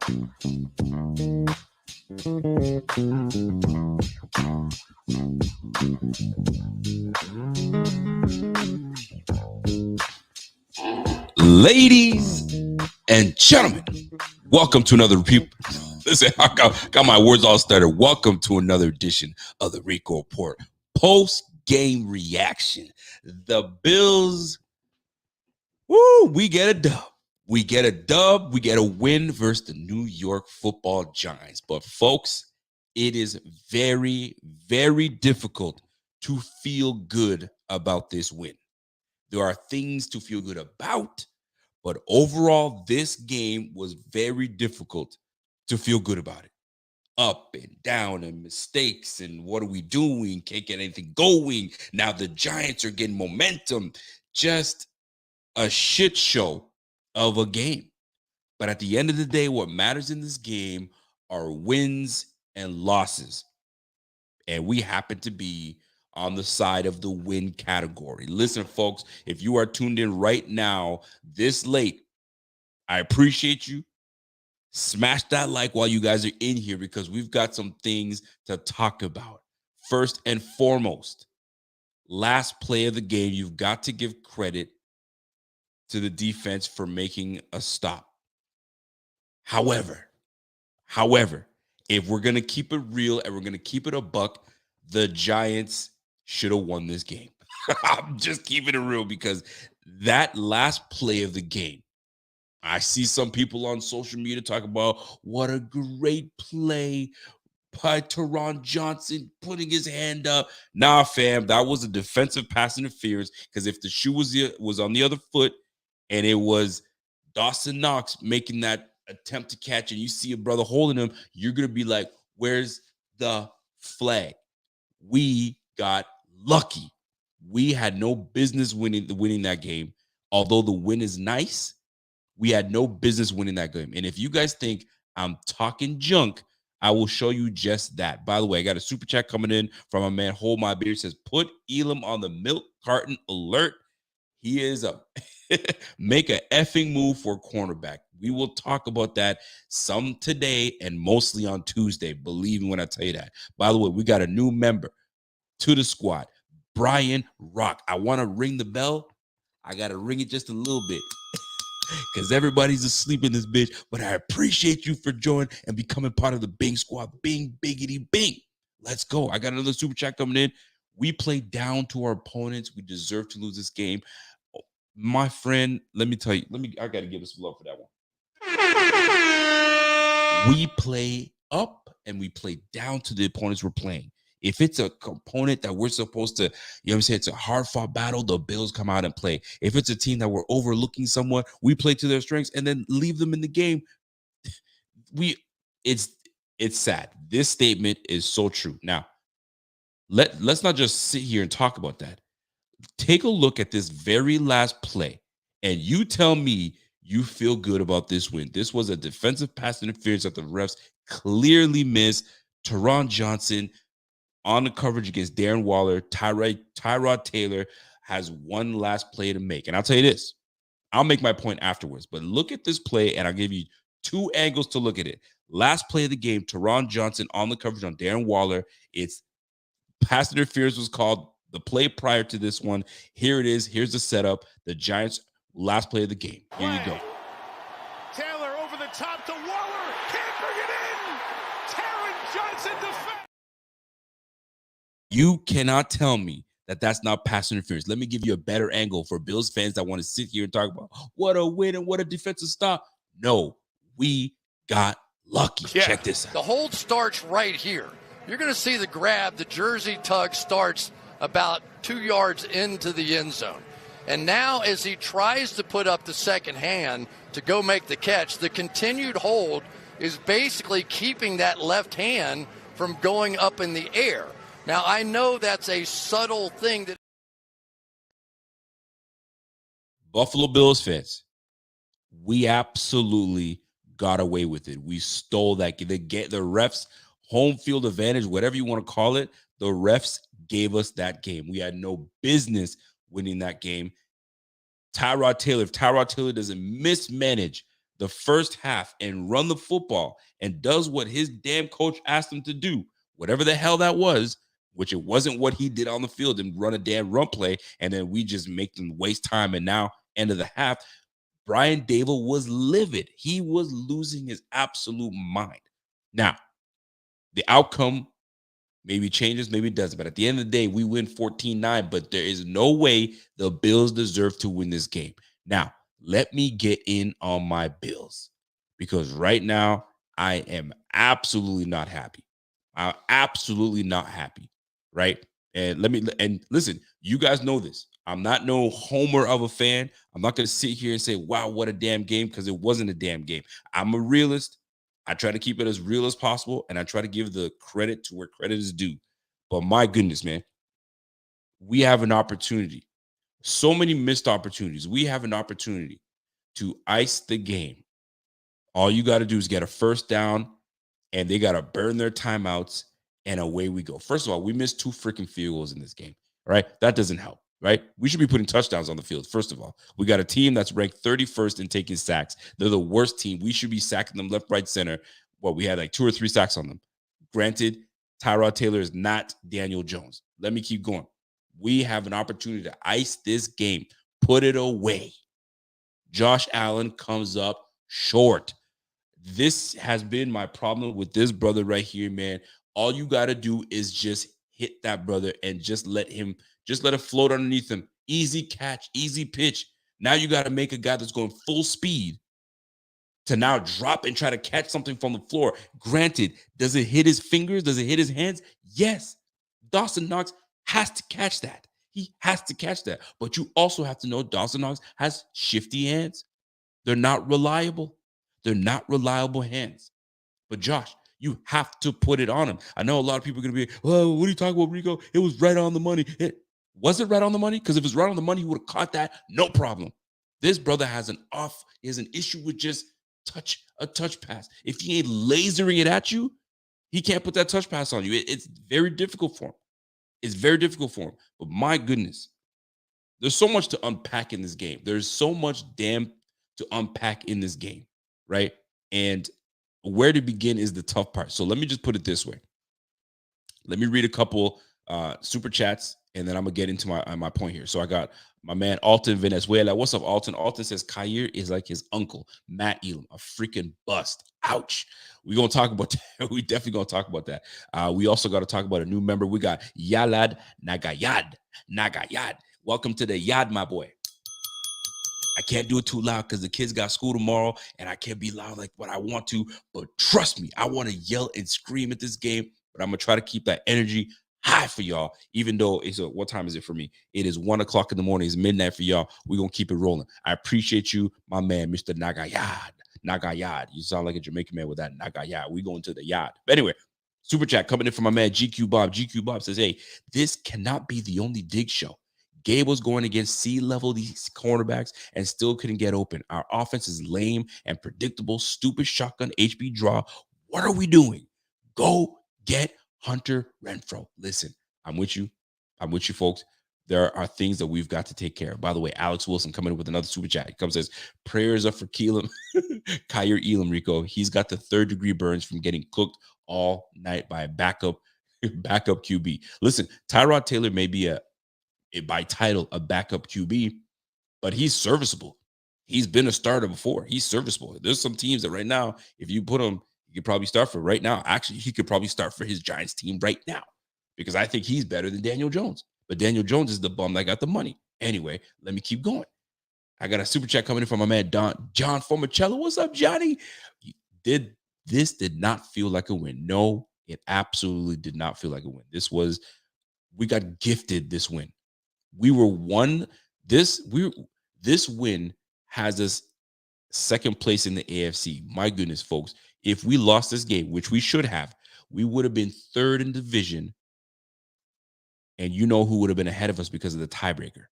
Ladies and gentlemen, welcome to another Listen, I got my words all started. Welcome to another edition of the Rico Report post-game reaction. The Bills, we get a dub. We get a win versus the New York Football Giants. But folks, it is very, very difficult to feel good about this win. There are things to feel good about, but overall, this game was very difficult to feel good about it. Up and down and mistakes and what are we doing? Can't get anything going. Now the Giants are getting momentum. Just a shit show of a game. But at the end of the day, what matters in this game are wins and losses. And we happen to be on the side of the win category. Listen, folks, if you are tuned in right now, this late, I appreciate you. Smash that like while you guys are in here because we've got some things to talk about. First and foremost, last play of the game, you've got to give credit to the defense for making a stop. However, if we're going to keep it real and we're going to keep it a buck, the Giants should have won this game. I'm just keeping it real because that last play of the game, I see some people on social media talk about what a great play by Taron Johnson putting his hand up. Nah, fam, that was a defensive pass interference because if the shoe was on the other foot and it was Dawson Knox making that attempt to catch and you see a brother holding him, you're going to be like, where's the flag? We got lucky. We had no business winning that game. Although the win is nice, we had no business winning that game. And if you guys think I'm talking junk, I will show you just that. By the way, I got a super chat coming in from a man, Hold My Beer. Says, put Elam on the milk carton alert. He is a make a effing move for cornerback. We will talk about that some today and mostly on Tuesday. Believe me when I tell you that. By the way, we got a new member to the squad, Brian Rock. I want to ring the bell. I got to ring it just a little bit because everybody's asleep in this bitch. But I appreciate you for joining and becoming part of the Bing squad. Bing, biggity, bing. Let's go. I got another super chat coming in. We played down to our opponents. We deserve to lose this game. My friend, let me tell you, I got to give us love for that one. We play up and we play down to the opponents we're playing. If it's a component that we're supposed to, it's a hard-fought battle, the Bills come out and play. If it's a team that we're overlooking somewhat, we play to their strengths and then leave them in the game. It's sad. This statement is so true. Now, let's not just sit here and talk about that. Take a look at this very last play, and you tell me you feel good about this win. This was a defensive pass interference that the refs clearly missed. Taron Johnson on the coverage against Darren Waller. Tyrod Taylor has one last play to make. And I'll tell you this. I'll make my point afterwards. But look at this play, and I'll give you two angles to look at it. Last play of the game, Taron Johnson on the coverage on Darren Waller. It's pass interference was called. The play prior to this one, here it is. Here's the setup. The Giants' last play of the game. Here you go. Taylor over the top to Waller. Can't bring it in. Taron Johnson defense. You cannot tell me that that's not pass interference. Let me give you a better angle for Bills fans that want to sit here and talk about what a win and what a defensive stop. No, we got lucky. Yeah. Check this out. The hold starts right here. You're going to see the grab. The jersey tug starts about 2 yards into the end zone. And now as he tries to put up the second hand to go make the catch, the continued hold is basically keeping that left hand from going up in the air. Now, I know that's a subtle thing that Buffalo Bills fans, we absolutely got away with it. We stole that. The refs, home field advantage, whatever you want to call it, the refs gave us that game. We had no business winning that game. Tyrod Taylor, if Tyrod Taylor doesn't mismanage the first half and run the football and does what his damn coach asked him to do, whatever the hell that was, which it wasn't what he did on the field and run a damn run play, and then we just make them waste time. And now, end of the half, Brian Dable was livid. He was losing his absolute mind. Now, the outcome maybe changes, maybe it doesn't. But at the end of the day, we win 14-9, but there is no way the Bills deserve to win this game. Now, let me get in on my Bills, because right now I am absolutely not happy. I'm absolutely not happy, right? And listen, you guys know this. I'm not no homer of a fan. I'm not going to sit here and say, wow, what a damn game, because it wasn't a damn game. I'm a realist. I try to keep it as real as possible, and I try to give the credit to where credit is due. But my goodness, man, we have an opportunity. So many missed opportunities. We have an opportunity to ice the game. All you got to do is get a first down, and they got to burn their timeouts, and away we go. First of all, we missed 2 freaking field goals in this game, right? That doesn't help, right? We should be putting touchdowns on the field, first of all. We got a team that's ranked 31st in taking sacks. They're the worst team. We should be sacking them left, right, center. Well, we had like 2 or 3 sacks on them. Granted, Tyrod Taylor is not Daniel Jones. Let me keep going. We have an opportunity to ice this game, put it away. Josh Allen comes up short. This has been my problem with this brother right here, man. All you got to do is just hit that brother and just let it float underneath him. Easy catch, easy pitch. Now you got to make a guy that's going full speed to now drop and try to catch something from the floor. Granted, does it hit his fingers? Does it hit his hands? Yes. Dawson Knox has to catch that. He has to catch that. But you also have to know Dawson Knox has shifty hands. They're not reliable. They're not reliable hands. But Josh, you have to put it on him. I know a lot of people are going to be, well, what are you talking about, Rico? It was right on the money. Was it right on the money? Because if it's right on the money, he would have caught that. No problem. This brother has an issue with just a touch pass. If he ain't lasering it at you, he can't put that touch pass on you. It's very difficult for him. It's very difficult for him. But my goodness, there's so much to unpack in this game. There's so much damn to unpack in this game, right? And where to begin is the tough part. So let me just put it this way. Let me read a couple super chats, and then I'm going to get into my point here. So I got my man Alton Venezuela. What's up, Alton? Alton says Kyer is like his uncle, Matt Elam, a freaking bust. Ouch. We're going to talk about that. We definitely going to talk about that. We also got to talk about a new member. We got Yalad Nagayad. Welcome to the Yad, my boy. I can't do it too loud because the kids got school tomorrow, and I can't be loud like what I want to. But trust me, I want to yell and scream at this game, but I'm going to try to keep that energy high for y'all, even though what time is it for me? It is 1 o'clock in the morning. It's midnight for y'all. We're going to keep it rolling. I appreciate you, my man, Mr. Nagayad. You sound like a Jamaican man with that Nagayad. We going to the yard. But anyway, super chat coming in from my man, GQ Bob. GQ Bob says, hey, this cannot be the only dig show. Gabe was going against C-level these cornerbacks and still couldn't get open. Our offense is lame and predictable. Stupid shotgun HB draw. What are we doing? Go get Hunter Renfrow. Listen, I'm with you. I'm with you, folks. There are things that we've got to take care of. By the way, Alex Wilson coming in with another super chat. He comes and says, prayers up for Kyer Elam, Rico. He's got the 3rd-degree burns from getting cooked all night by a backup QB. Listen, Tyrod Taylor may be by title a backup QB, but he's serviceable. He's been a starter before. He's serviceable. There's some teams that right now, if you put him, he could probably start for right now. Actually, he could probably start for his Giants team right now because I think he's better than Daniel Jones. But Daniel Jones is the bum that got the money. Anyway, let me keep going. I got a super chat coming in from my man John Formicello. What's up, Johnny? This did not feel like a win. No, it absolutely did not feel like a win. We got gifted this win. We were one. This win has us 2nd place in the AFC. My goodness, folks. If we lost this game, which we should have, we would have been 3rd in division. And you know who would have been ahead of us because of the tiebreaker?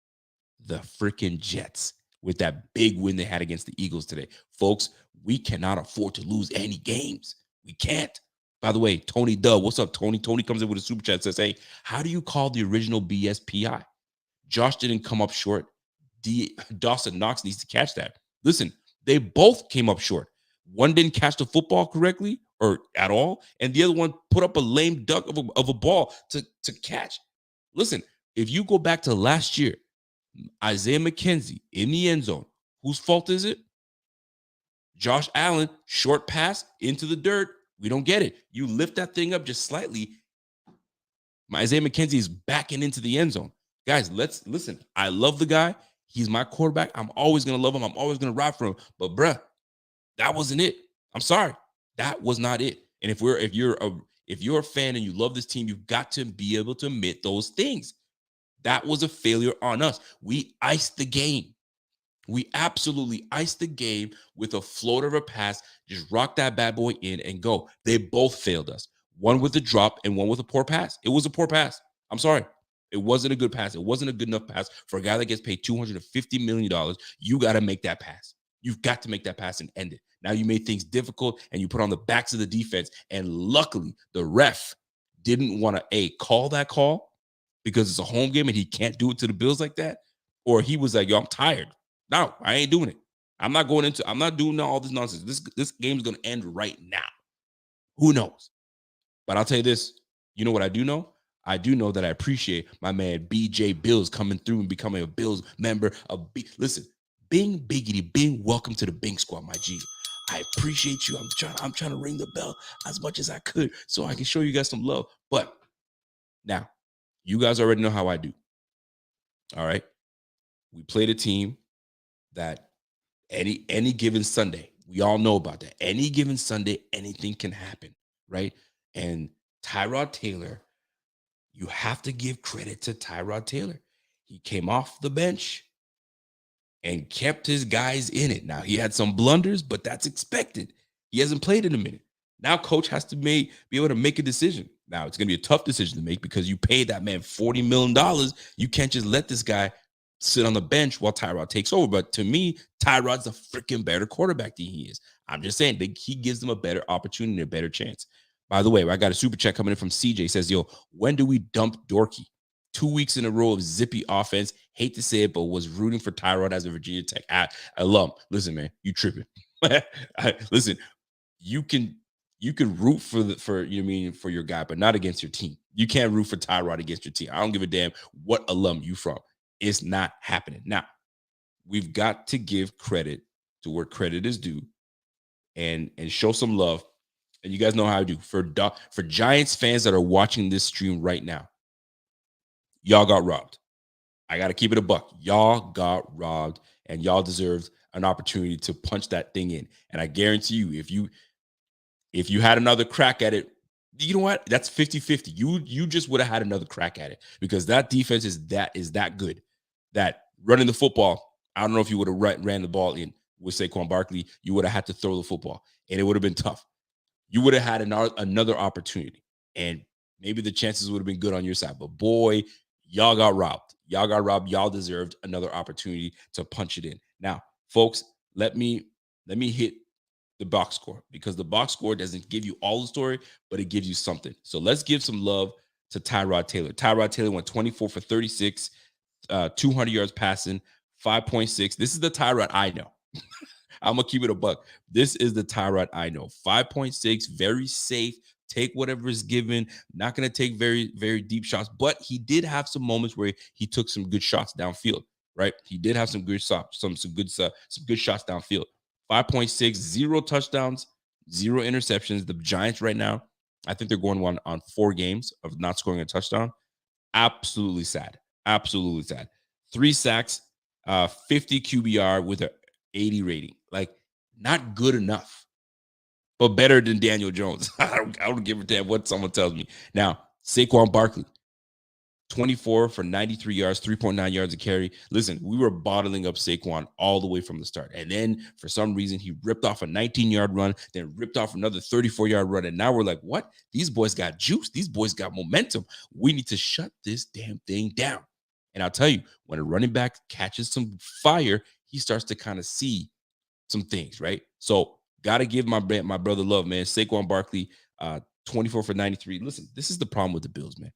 The freaking Jets with that big win they had against the Eagles today. Folks, we cannot afford to lose any games. We can't. By the way, Tony Dub, what's up, Tony? Tony comes in with a super chat, says, hey, how do you call the original BSPI? Josh didn't come up short. Dawson Knox needs to catch that. Listen, They both came up short. One didn't catch the football correctly or at all, and the other one put up a lame duck of a ball to catch. Listen, if you go back to last year, Isaiah McKenzie in the end zone, whose fault is it? Josh Allen, short pass into the dirt. We don't get it. You lift that thing up just slightly. Isaiah McKenzie is backing into the end zone. Guys, let's listen. I love the guy. He's my quarterback. I'm always going to love him. I'm always going to ride for him. But bruh, that wasn't it. I'm sorry. That was not it. And if you're a fan and you love this team, you've got to be able to admit those things. That was a failure on us. We iced the game. We absolutely iced the game with a float of a pass. Just rock that bad boy in and go. They both failed us. One with a drop and one with a poor pass. It was a poor pass. I'm sorry. It wasn't a good pass. It wasn't a good enough pass for a guy that gets paid $250 million. You got to make that pass. You've got to make that pass and end it. Now you made things difficult and you put on the backs of the defense. And luckily, the ref didn't want to call that call because it's a home game and he can't do it to the Bills like that. Or he was like, yo, I'm tired. No, I ain't doing it. I'm not doing all this nonsense. This game's going to end right now. Who knows? But I'll tell you this. You know what I do know? I do know that I appreciate my man BJ Bills coming through and becoming a Bills member. Listen, Bing Biggity, Bing, welcome to the Bing Squad, my G. I appreciate you. I'm trying to ring the bell as much as I could so I can show you guys some love. But now, you guys already know how I do. All right? We played a team that any given Sunday, we all know about that. Any given Sunday, anything can happen, right? And Tyrod Taylor, you have to give credit to Tyrod Taylor. He came off the bench and kept his guys in it. Now, he had some blunders, but that's expected. He hasn't played in a minute. Now, coach has to be able to make a decision. Now, it's going to be a tough decision to make because you paid that man $40 million. You can't just let this guy sit on the bench while Tyrod takes over. But to me, Tyrod's a freaking better quarterback than he is. I'm just saying that he gives them a better opportunity, a better chance. By the way, I got a super chat coming in from CJ. He says, yo, when do we dump Dorky? 2 weeks in a row of zippy offense. Hate to say it, but was rooting for Tyrod as a Virginia Tech alum. Listen, man, you tripping. Listen, you can root for your guy, but not against your team. You can't root for Tyrod against your team. I don't give a damn what alum you from. It's not happening. Now, we've got to give credit to where credit is due and show some love. And you guys know how I do. For Giants fans that are watching this stream right now, y'all got robbed. I got to keep it a buck. Y'all got robbed, and y'all deserved an opportunity to punch that thing in. And I guarantee you, if you had another crack at it, you know what? That's 50-50. You just would have had another crack at it because that defense is that good. That running the football, I don't know if you would have ran the ball in with Saquon Barkley. You would have had to throw the football, and it would have been tough. You would have had another opportunity, and maybe the chances would have been good on your side. But boy, y'all got robbed. Y'all got robbed. Y'all deserved another opportunity to punch it in. Now, folks, let me hit the box score because the box score doesn't give you all the story, but it gives you something. So let's give some love to Tyrod Taylor. Tyrod Taylor went 24 for 36, 200 yards passing, 5.6. This is the Tyrod I know. I'm going to keep it a buck. This is the Tyrod I know. 5.6, very safe. Take whatever is given. Not going to take very, very deep shots, but he did have some moments where he took some good shots downfield, right? He did have some good shots, some good shots downfield. 5.6, 0 touchdowns, 0 interceptions. The Giants right now, I think they're going on 4 games of not scoring a touchdown. Absolutely sad. Absolutely sad. 3 sacks, 50 QBR with an 80 rating. Like, not good enough, but better than Daniel Jones. I don't give a damn what someone tells me. Now, Saquon Barkley, 24 for 93 yards, 3.9 yards a carry. Listen, we were bottling up Saquon all the way from the start. And then for some reason, he ripped off a 19-yard run, then ripped off another 34-yard run. And now we're like, what? These boys got juice. These boys got momentum. We need to shut this damn thing down. And I'll tell you, when a running back catches some fire, he starts to kind of see some things, right? So got to give my brother love, man. Saquon Barkley, 24 for 93. Listen, this is the problem with the Bills, man.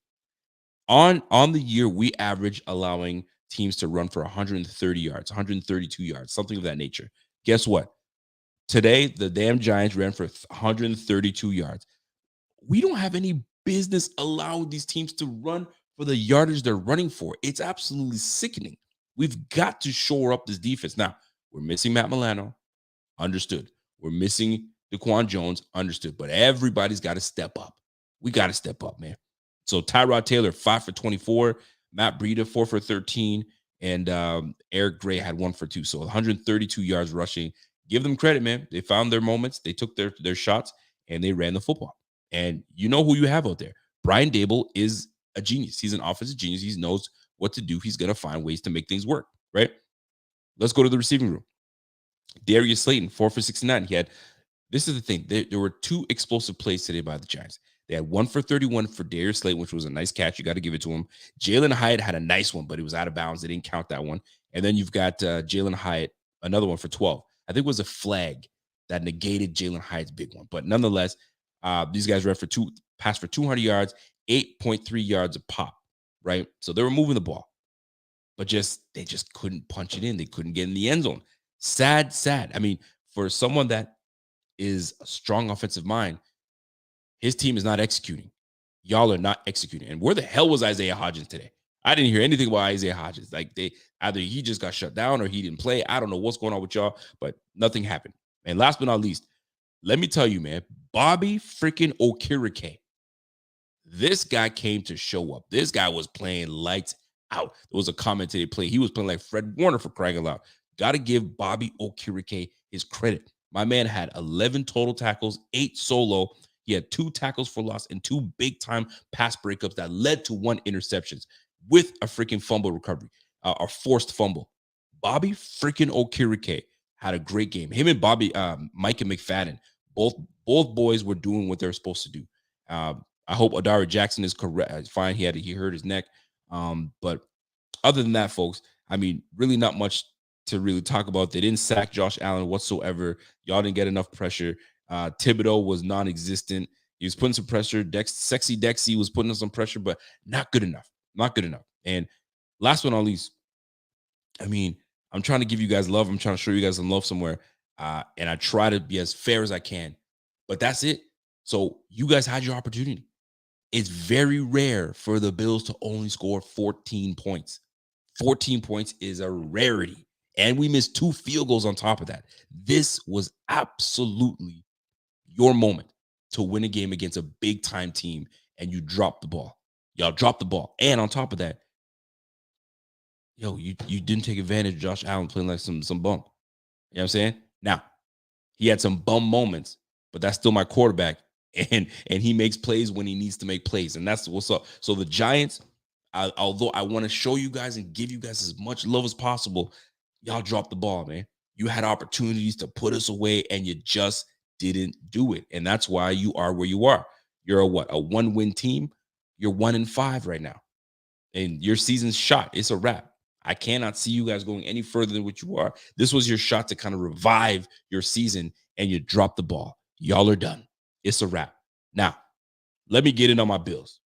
On the year, we average allowing teams to run for 130 yards, 132 yards, something of that nature. Guess what? Today, the damn Giants ran for 132 yards. We don't have any business allowing these teams to run for the yardage they're running for. It's absolutely sickening. We've got to shore up this defense. Now, we're missing Matt Milano. Understood. We're missing DaQuan Jones. Understood. But everybody's got to step up. We got to step up, man. So Tyrod Taylor, 5 for 24. Matt Breida, 4 for 13. And Eric Gray had 1 for 2. So 132 yards rushing. Give them credit, man. They found their moments. They took their shots, and they ran the football. And you know who you have out there. Brian Dable is a genius. He's an offensive genius. He knows what to do. He's going to find ways to make things work, right? Let's go to the receiving room. Darius Slayton, 4 for 69. This is the thing. There were 2 explosive plays today by the Giants. They had 1 for 31 for Darius Slayton, which was a nice catch. You got to give it to him. Jalen Hyatt had a nice one, but it was out of bounds. They didn't count that one. And then you've got Jalen Hyatt, another one for 12. I think it was a flag that negated Jalen Hyatt's big one. But nonetheless, these guys passed for 200 yards, 8.3 yards a pop, right? So they were moving the ball, but they just couldn't punch it in. They couldn't get in the end zone. Sad. I mean, for someone that is a strong offensive mind, his team is not executing. Y'all are not executing. And where the hell was Isaiah Hodgins today? I didn't hear anything about Isaiah Hodgins. Like either he just got shut down or he didn't play. I don't know what's going on with y'all, but nothing happened. And last but not least, let me tell you, man, Bobby freaking Okereke. This guy came to show up. This guy was playing lights out. There was a commentator play. He was playing like Fred Warner, for crying out loud. Got to give Bobby Okereke his credit. My man had 11 total tackles, 8 solo. He had 2 tackles for loss and 2 big-time pass breakups that led to 1 interception with a freaking fumble recovery, a forced fumble. Bobby freaking Okereke had a great game. Him and Micah McFadden, both boys were doing what they're supposed to do. I hope Adari Jackson is correct. Fine, he hurt his neck. But other than that, folks, I mean, really not much to really talk about. They didn't sack Josh Allen whatsoever. Y'all didn't get enough pressure. Thibodeau was non-existent. He was putting some pressure. Sexy Dexy was putting some pressure, but not good enough. Not good enough. And last but not least, I mean, I'm trying to give you guys love. I'm trying to show you guys some love somewhere. And I try to be as fair as I can. But that's it. So you guys had your opportunity. It's very rare for the Bills to only score 14 points. 14 points is a rarity. And we missed 2 field goals on top of that. This was absolutely your moment to win a game against a big-time team, and you dropped the ball. Y'all dropped the ball. And on top of that, you didn't take advantage of Josh Allen playing like some bum. You know what I'm saying? Now, he had some bum moments, but that's still my quarterback. And he makes plays when he needs to make plays. And that's what's up. So the Giants, although I want to show you guys and give you guys as much love as possible, y'all dropped the ball, man. You had opportunities to put us away, and you just didn't do it. And that's why you are where you are. You're a 1-win team. You're 1-5 right now. And your season's shot. It's a wrap. I cannot see you guys going any further than what you are. This was your shot to kind of revive your season, and you dropped the ball. Y'all are done. It's a wrap. Now, let me get in on my Bills.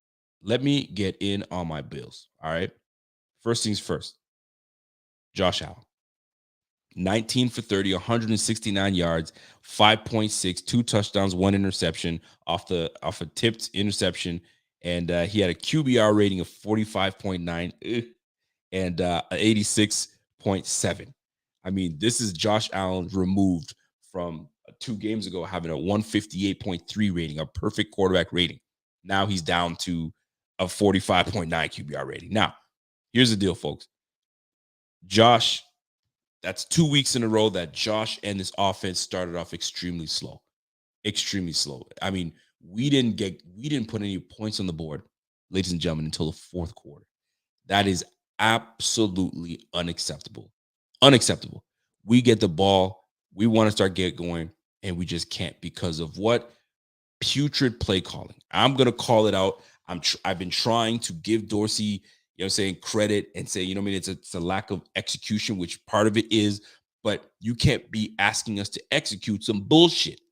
All right. First things first. Josh Allen. 19 for 30, 169 yards, 5.6, 2 touchdowns, 1 interception off a tipped interception. And he had a QBR rating of 45.9 and 86.7. I mean, this is Josh Allen removed from 2 games ago having a 158.3 rating, a perfect quarterback rating. Now he's down to a 45.9 QBR rating. Now, here's the deal, folks. Josh, that's 2 weeks in a row that Josh and this offense started off extremely slow. Extremely slow. I mean, we didn't put any points on the board, ladies and gentlemen, until the 4th quarter. That is absolutely unacceptable. Unacceptable. We get the ball, we want to start going, and we just can't because of what? Putrid play calling. I'm going to call it out. I've been trying to give Dorsey, you know what I'm saying, credit and say, you know what I mean, it's a lack of execution, which part of it is, but you can't be asking us to execute some bullshit,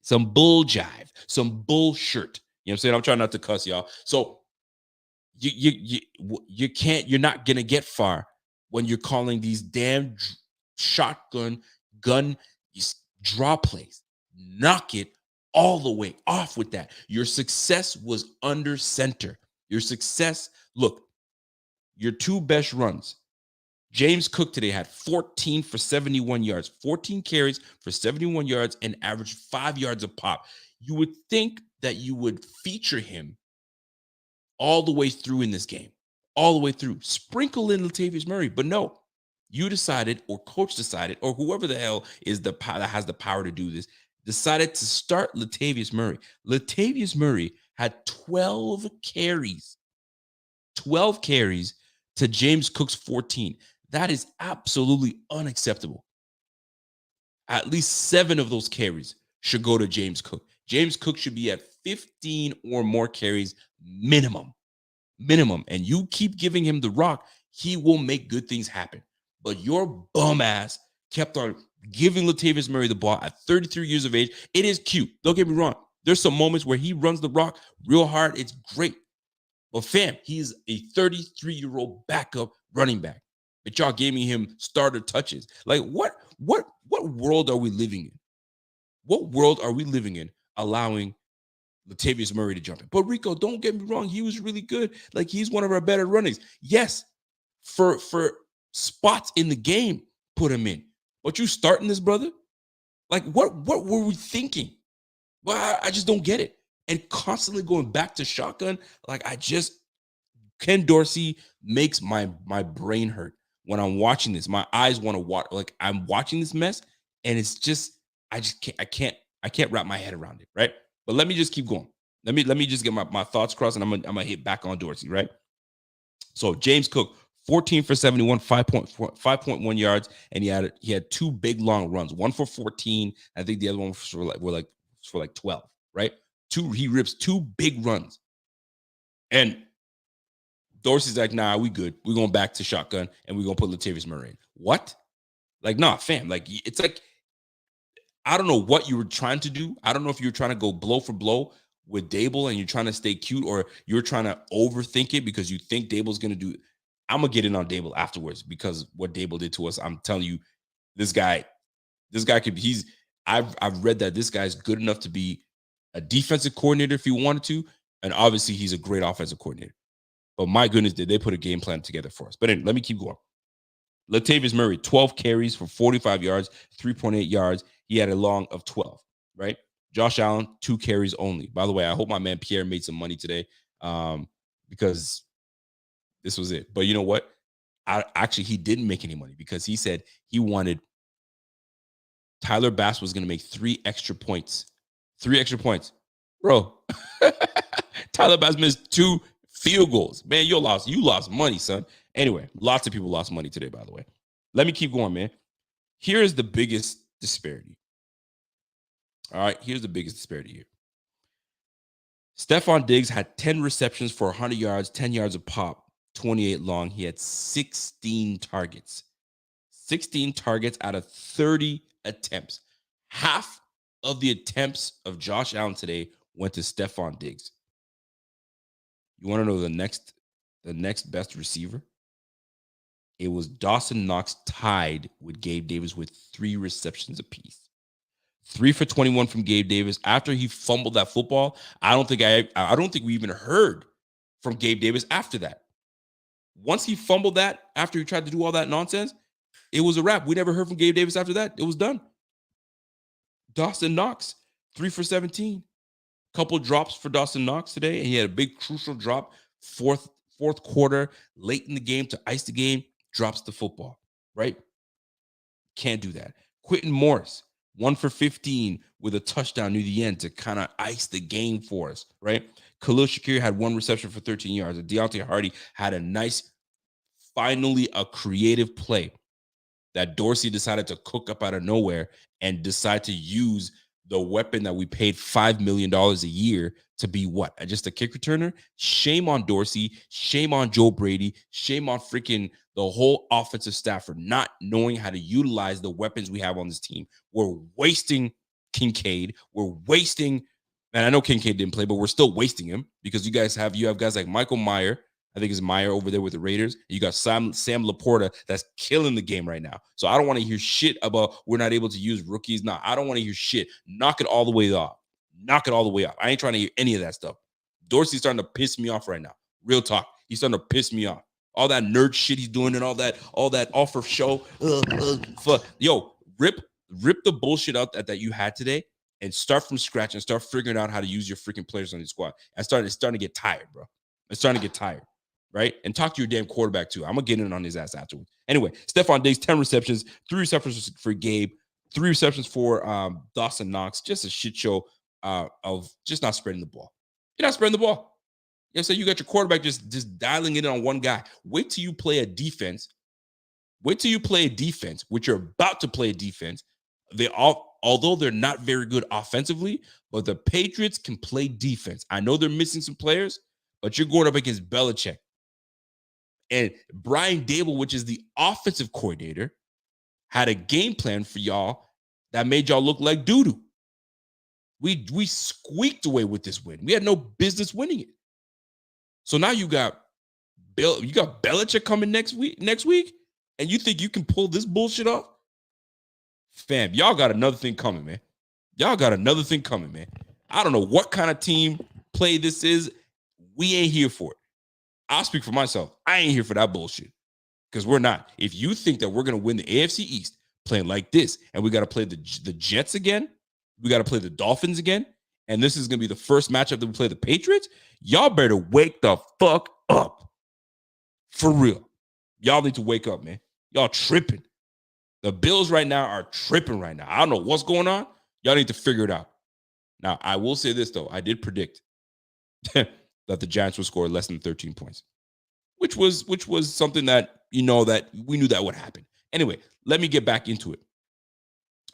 some bull jive, some bullshit. You know what I'm saying? I'm trying not to cuss, y'all. So you can't, you're not going to get far when you're calling these damn shotgun gun draw plays, knock it all the way off with that. Your success was under center. Your success, look, your two best runs. James Cook today had 14 for 71 yards, 14 carries for 71 yards, and averaged 5 yards a pop. You would think that you would feature him all the way through in this game, all the way through. Sprinkle in Latavius Murray, but no. You decided, or coach decided, or whoever the hell is that has the power to do this, decided to start Latavius Murray. Latavius Murray had 12 carries. 12 carries to James Cook's 14. That is absolutely unacceptable. At least 7 of those carries should go to James Cook. James Cook should be at 15 or more carries minimum. And you keep giving him the rock, he will make good things happen. But your bum ass kept on giving Latavius Murray the ball at 33 years of age. It is cute. Don't get me wrong. There's some moments where he runs the rock real hard. It's great. But fam, he is a 33-year-old backup running back. But y'all gave me him starter touches. Like what world are we living in? What world are we living in allowing Latavius Murray to jump in? But Rico, don't get me wrong. He was really good. Like he's one of our better runnings. Yes, for spots in the game, put him in. But you starting this, brother? Like what were we thinking? Well, I just don't get it. And constantly going back to shotgun, like Ken Dorsey makes my brain hurt when I'm watching this. My eyes want to watch, like I'm watching this mess, and it's just I can't wrap my head around it, right? But let me just keep going. Let me just get my thoughts crossed, and I'm gonna hit back on Dorsey, right? So James Cook, 14 for 71, 5.1 yards, and he had 2 big long runs, one for 14. I think the other one was for like 12, right? He rips 2 big runs. And Dorsey's like, nah, we good. We're going back to shotgun, and we're going to put Latavius Murray in. What? Like, nah, fam. Like, it's like, I don't know what you were trying to do. I don't know if you were trying to go blow for blow with Dable and you're trying to stay cute, or you're trying to overthink it because you think Dable's going to do it. I'm going to get in on Dable afterwards because what Dable did to us, I'm telling you, this guy could be, I've read that this guy's good enough to be a defensive coordinator if he wanted to, and obviously he's a great offensive coordinator. But my goodness, did they put a game plan together for us. But anyway, let me keep going. Latavius Murray, 12 carries for 45 yards, 3.8 yards. He had a long of 12, right? Josh Allen, 2 carries only. By the way, I hope my man Pierre made some money today because this was it. But you know what? He didn't make any money because he said he wanted Tyler Bass was going to make 3 extra points. 3 extra points. Bro, Tyler Bass missed 2 field goals. Man, you lost money, son. Anyway, lots of people lost money today, by the way. Let me keep going, man. Here is the biggest disparity. All right, here's the biggest disparity here. Stephon Diggs had 10 receptions for 100 yards, 10 yards a pop, 28 long. He had 16 targets. 16 targets out of 30 attempts. Half of the attempts of Josh Allen today went to Stephon Diggs. You want to know the next best receiver? It was Dawson Knox, tied with Gabe Davis with 3 receptions apiece. 3 for 21 from Gabe Davis. After he fumbled that football, I don't think we even heard from Gabe Davis after that. Once he fumbled that, after he tried to do all that nonsense, it was a wrap. We never heard from Gabe Davis after that. It was done. Dawson Knox, 3 for 17. Couple drops for Dawson Knox today, and he had a big crucial drop, fourth quarter, late in the game to ice the game, drops the football, right? Can't do that. Quentin Morris, 1 for 15 with a touchdown near the end to kind of ice the game for us, right? Khalil Shakir had 1 reception for 13 yards. And Deontay Hardy had a nice, finally a creative play that Dorsey decided to cook up out of nowhere and decide to use the weapon that we paid $5 million a year to be what? Just a kick returner? Shame on Dorsey. Shame on Joe Brady. Shame on freaking the whole offensive staff for not knowing how to utilize the weapons we have on this team. We're wasting Kincaid. We're wasting, and I know Kincaid didn't play, but we're still wasting him because you have guys like Michael Mayer, I think it's Meyer over there with the Raiders. You got Sam Laporta that's killing the game right now. So I don't want to hear shit about we're not able to use rookies. No, I don't want to hear shit. Knock it all the way off. Knock it all the way off. I ain't trying to hear any of that stuff. Dorsey's starting to piss me off right now. Real talk. He's starting to piss me off. All that nerd shit he's doing and all that offer show. Yo, rip the bullshit out that you had today and start from scratch and start figuring out how to use your freaking players on your squad. It's starting to get tired, bro. It's starting to get tired, right? And talk to your damn quarterback too. I'm gonna get in on his ass afterwards. Anyway, Stephon Diggs, 10 receptions, 3 receptions for Gabe, 3 receptions for Dawson Knox. Just a shit show of just not spreading the ball. You're not spreading the ball. Yeah, so you got your quarterback just dialing it on one guy. Wait till you play a defense. Wait till you play a defense, which you're about to play a defense. Although they're not very good offensively, but the Patriots can play defense. I know they're missing some players, but you're going up against Belichick. And Brian Daboll, which is the offensive coordinator, had a game plan for y'all that made y'all look like doo-doo. We squeaked away with this win. We had no business winning it. So now you got Belichick coming next week, and you think you can pull this bullshit off? Fam, y'all got another thing coming, man. Y'all got another thing coming, man. I don't know what kind of team play this is. We ain't here for it. I'll speak for myself. I ain't here for that bullshit because we're not. If you think that we're going to win the AFC East playing like this and we got to play the Jets again, we got to play the Dolphins again, and this is going to be the first matchup that we play the Patriots, y'all better wake the fuck up. For real. Y'all need to wake up, man. Y'all tripping. The Bills right now are tripping right now. I don't know what's going on. Y'all need to figure it out. Now, I will say this, though. I did predict that the Giants would score less than 13 points, which was something that, that we knew that would happen. Anyway, let me get back into it.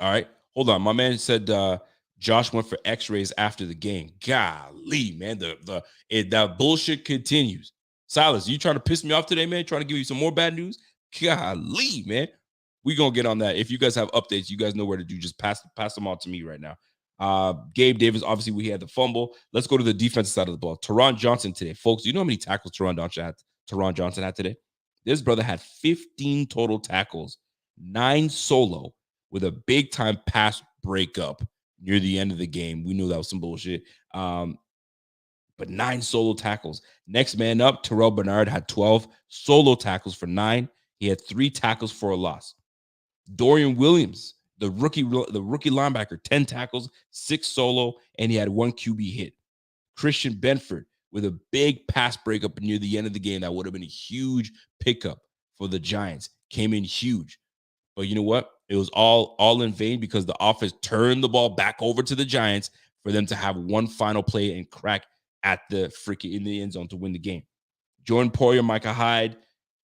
All right. Hold on. My man said Josh went for x-rays after the game. Golly, man. That bullshit continues. Silas, you trying to piss me off today, man? Trying to give you some more bad news? Golly, man. We gonna get on that. If you guys have updates, you guys know where to do. Just pass them on to me right now. Gabe Davis, obviously, we had the fumble. Let's go to the defensive side of the ball. Teron Johnson today. Folks, you know how many tackles Teron Johnson had today? This brother had 15 total tackles, 9 solo, with a big-time pass breakup near the end of the game. We knew that was some bullshit. But 9 solo tackles. Next man up, Terrell Bernard had 12 solo tackles for 9. He had 3 tackles for a loss. Dorian Williams, the rookie linebacker, 10 tackles, 6 solo, and he had 1 QB hit. Christian Benford with a big pass breakup near the end of the game that would have been a huge pickup for the Giants. Came in huge. But you know what? It was all in vain because the offense turned the ball back over to the Giants for them to have one final play and crack at the freaking in the end zone to win the game. Jordan Poyer, Micah Hyde,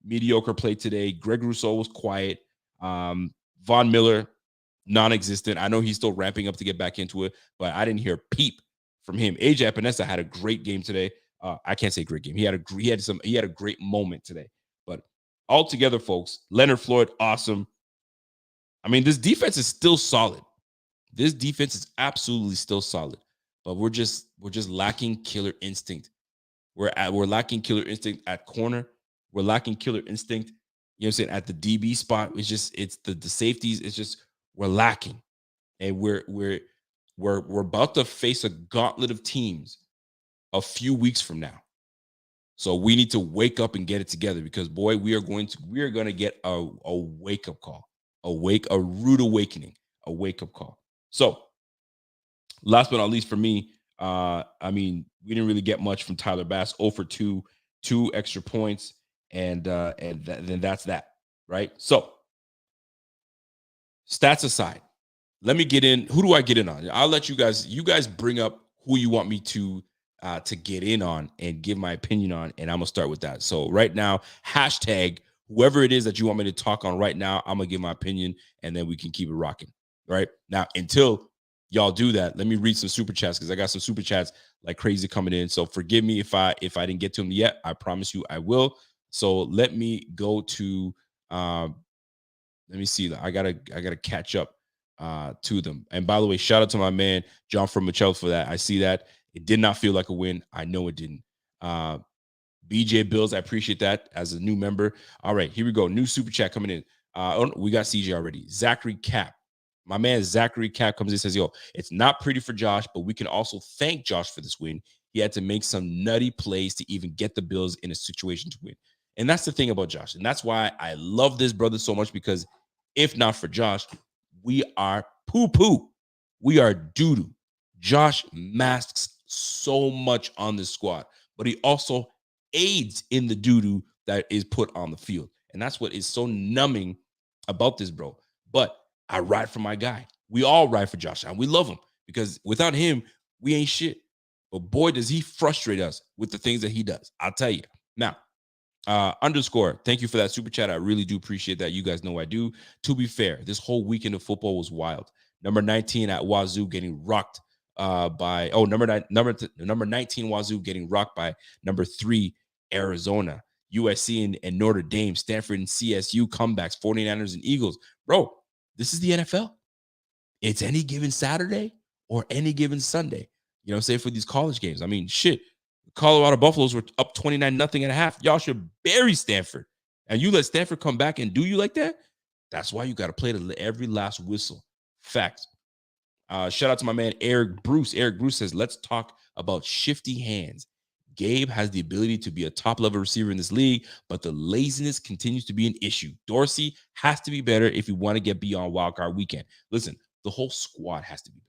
mediocre play today. Greg Rousseau was quiet. Von Miller, non-existent. I know he's still ramping up to get back into it, but I didn't hear peep from him. AJ Epinesa had a great game today. I can't say great game. He had a great moment today. But altogether, folks, Leonard Floyd, awesome. I mean, this defense is still solid. This defense is absolutely still solid, but we're just lacking killer instinct. We're lacking killer instinct at corner. We're lacking killer instinct. You know what I'm saying? At the DB spot, it's the safeties. It's just we're lacking, and we're about to face a gauntlet of teams a few weeks from now. So we need to wake up and get it together because boy, we are going to get a wake up call, a rude awakening, a wake up call. So last but not least for me, I mean, we didn't really get much from Tyler Bass. 0 for 2, 2 extra points. And then that's that, right? So, stats aside, let me get in. Who do I get in on? I'll let you guys bring up who you want me to get in on and give my opinion on, and I'm gonna start with that. So right now, hashtag whoever it is that you want me to talk on right now, I'm gonna give my opinion, and then we can keep it rocking. Right now, until y'all do that, let me read some super chats because I got some super chats like crazy coming in. So forgive me if I didn't get to them yet. I promise you I will. So let me go to let me see. I gotta catch up to them. And by the way, shout out to my man John from Michelle for that. I see that. It did not feel like a win. I know it didn't. BJ Bills, I appreciate that as a new member. All right, here we go. New super chat coming in. We got CJ already. Zachary Cap. My man Zachary Cap comes in and says, yo, it's not pretty for Josh, but we can also thank Josh for this win. He had to make some nutty plays to even get the Bills in a situation to win. And that's the thing about Josh. And that's why I love this brother so much, because if not for Josh, we are poo-poo. We are doo-doo. Josh masks so much on this squad, but he also aids in the doo-doo that is put on the field. And that's what is so numbing about this, bro. But I ride for my guy. We all ride for Josh Allen. We love him because without him, we ain't shit. But boy, does he frustrate us with the things that he does. I'll tell you. Now, underscore, thank you for that super chat. I really do appreciate that. You guys know I do. To be fair, this whole weekend of football was wild. Number 19 at Wazoo getting rocked by number 19 Wazoo getting rocked by number 3 Arizona. USC and Notre Dame, Stanford and CSU comebacks, 49ers and Eagles. Bro, this is the NFL. It's any given Saturday or any given Sunday. You know, say for these college games. I mean, shit. Colorado Buffaloes were up 29-0 at half. Y'all should bury Stanford. And you let Stanford come back and do you like that? That's why you got to play every last whistle. Facts. Shout out to my man, Eric Bruce. Eric Bruce says, let's talk about shifty hands. Gabe has the ability to be a top-level receiver in this league, but the laziness continues to be an issue. Dorsey has to be better if you want to get beyond wildcard weekend. Listen, the whole squad has to be better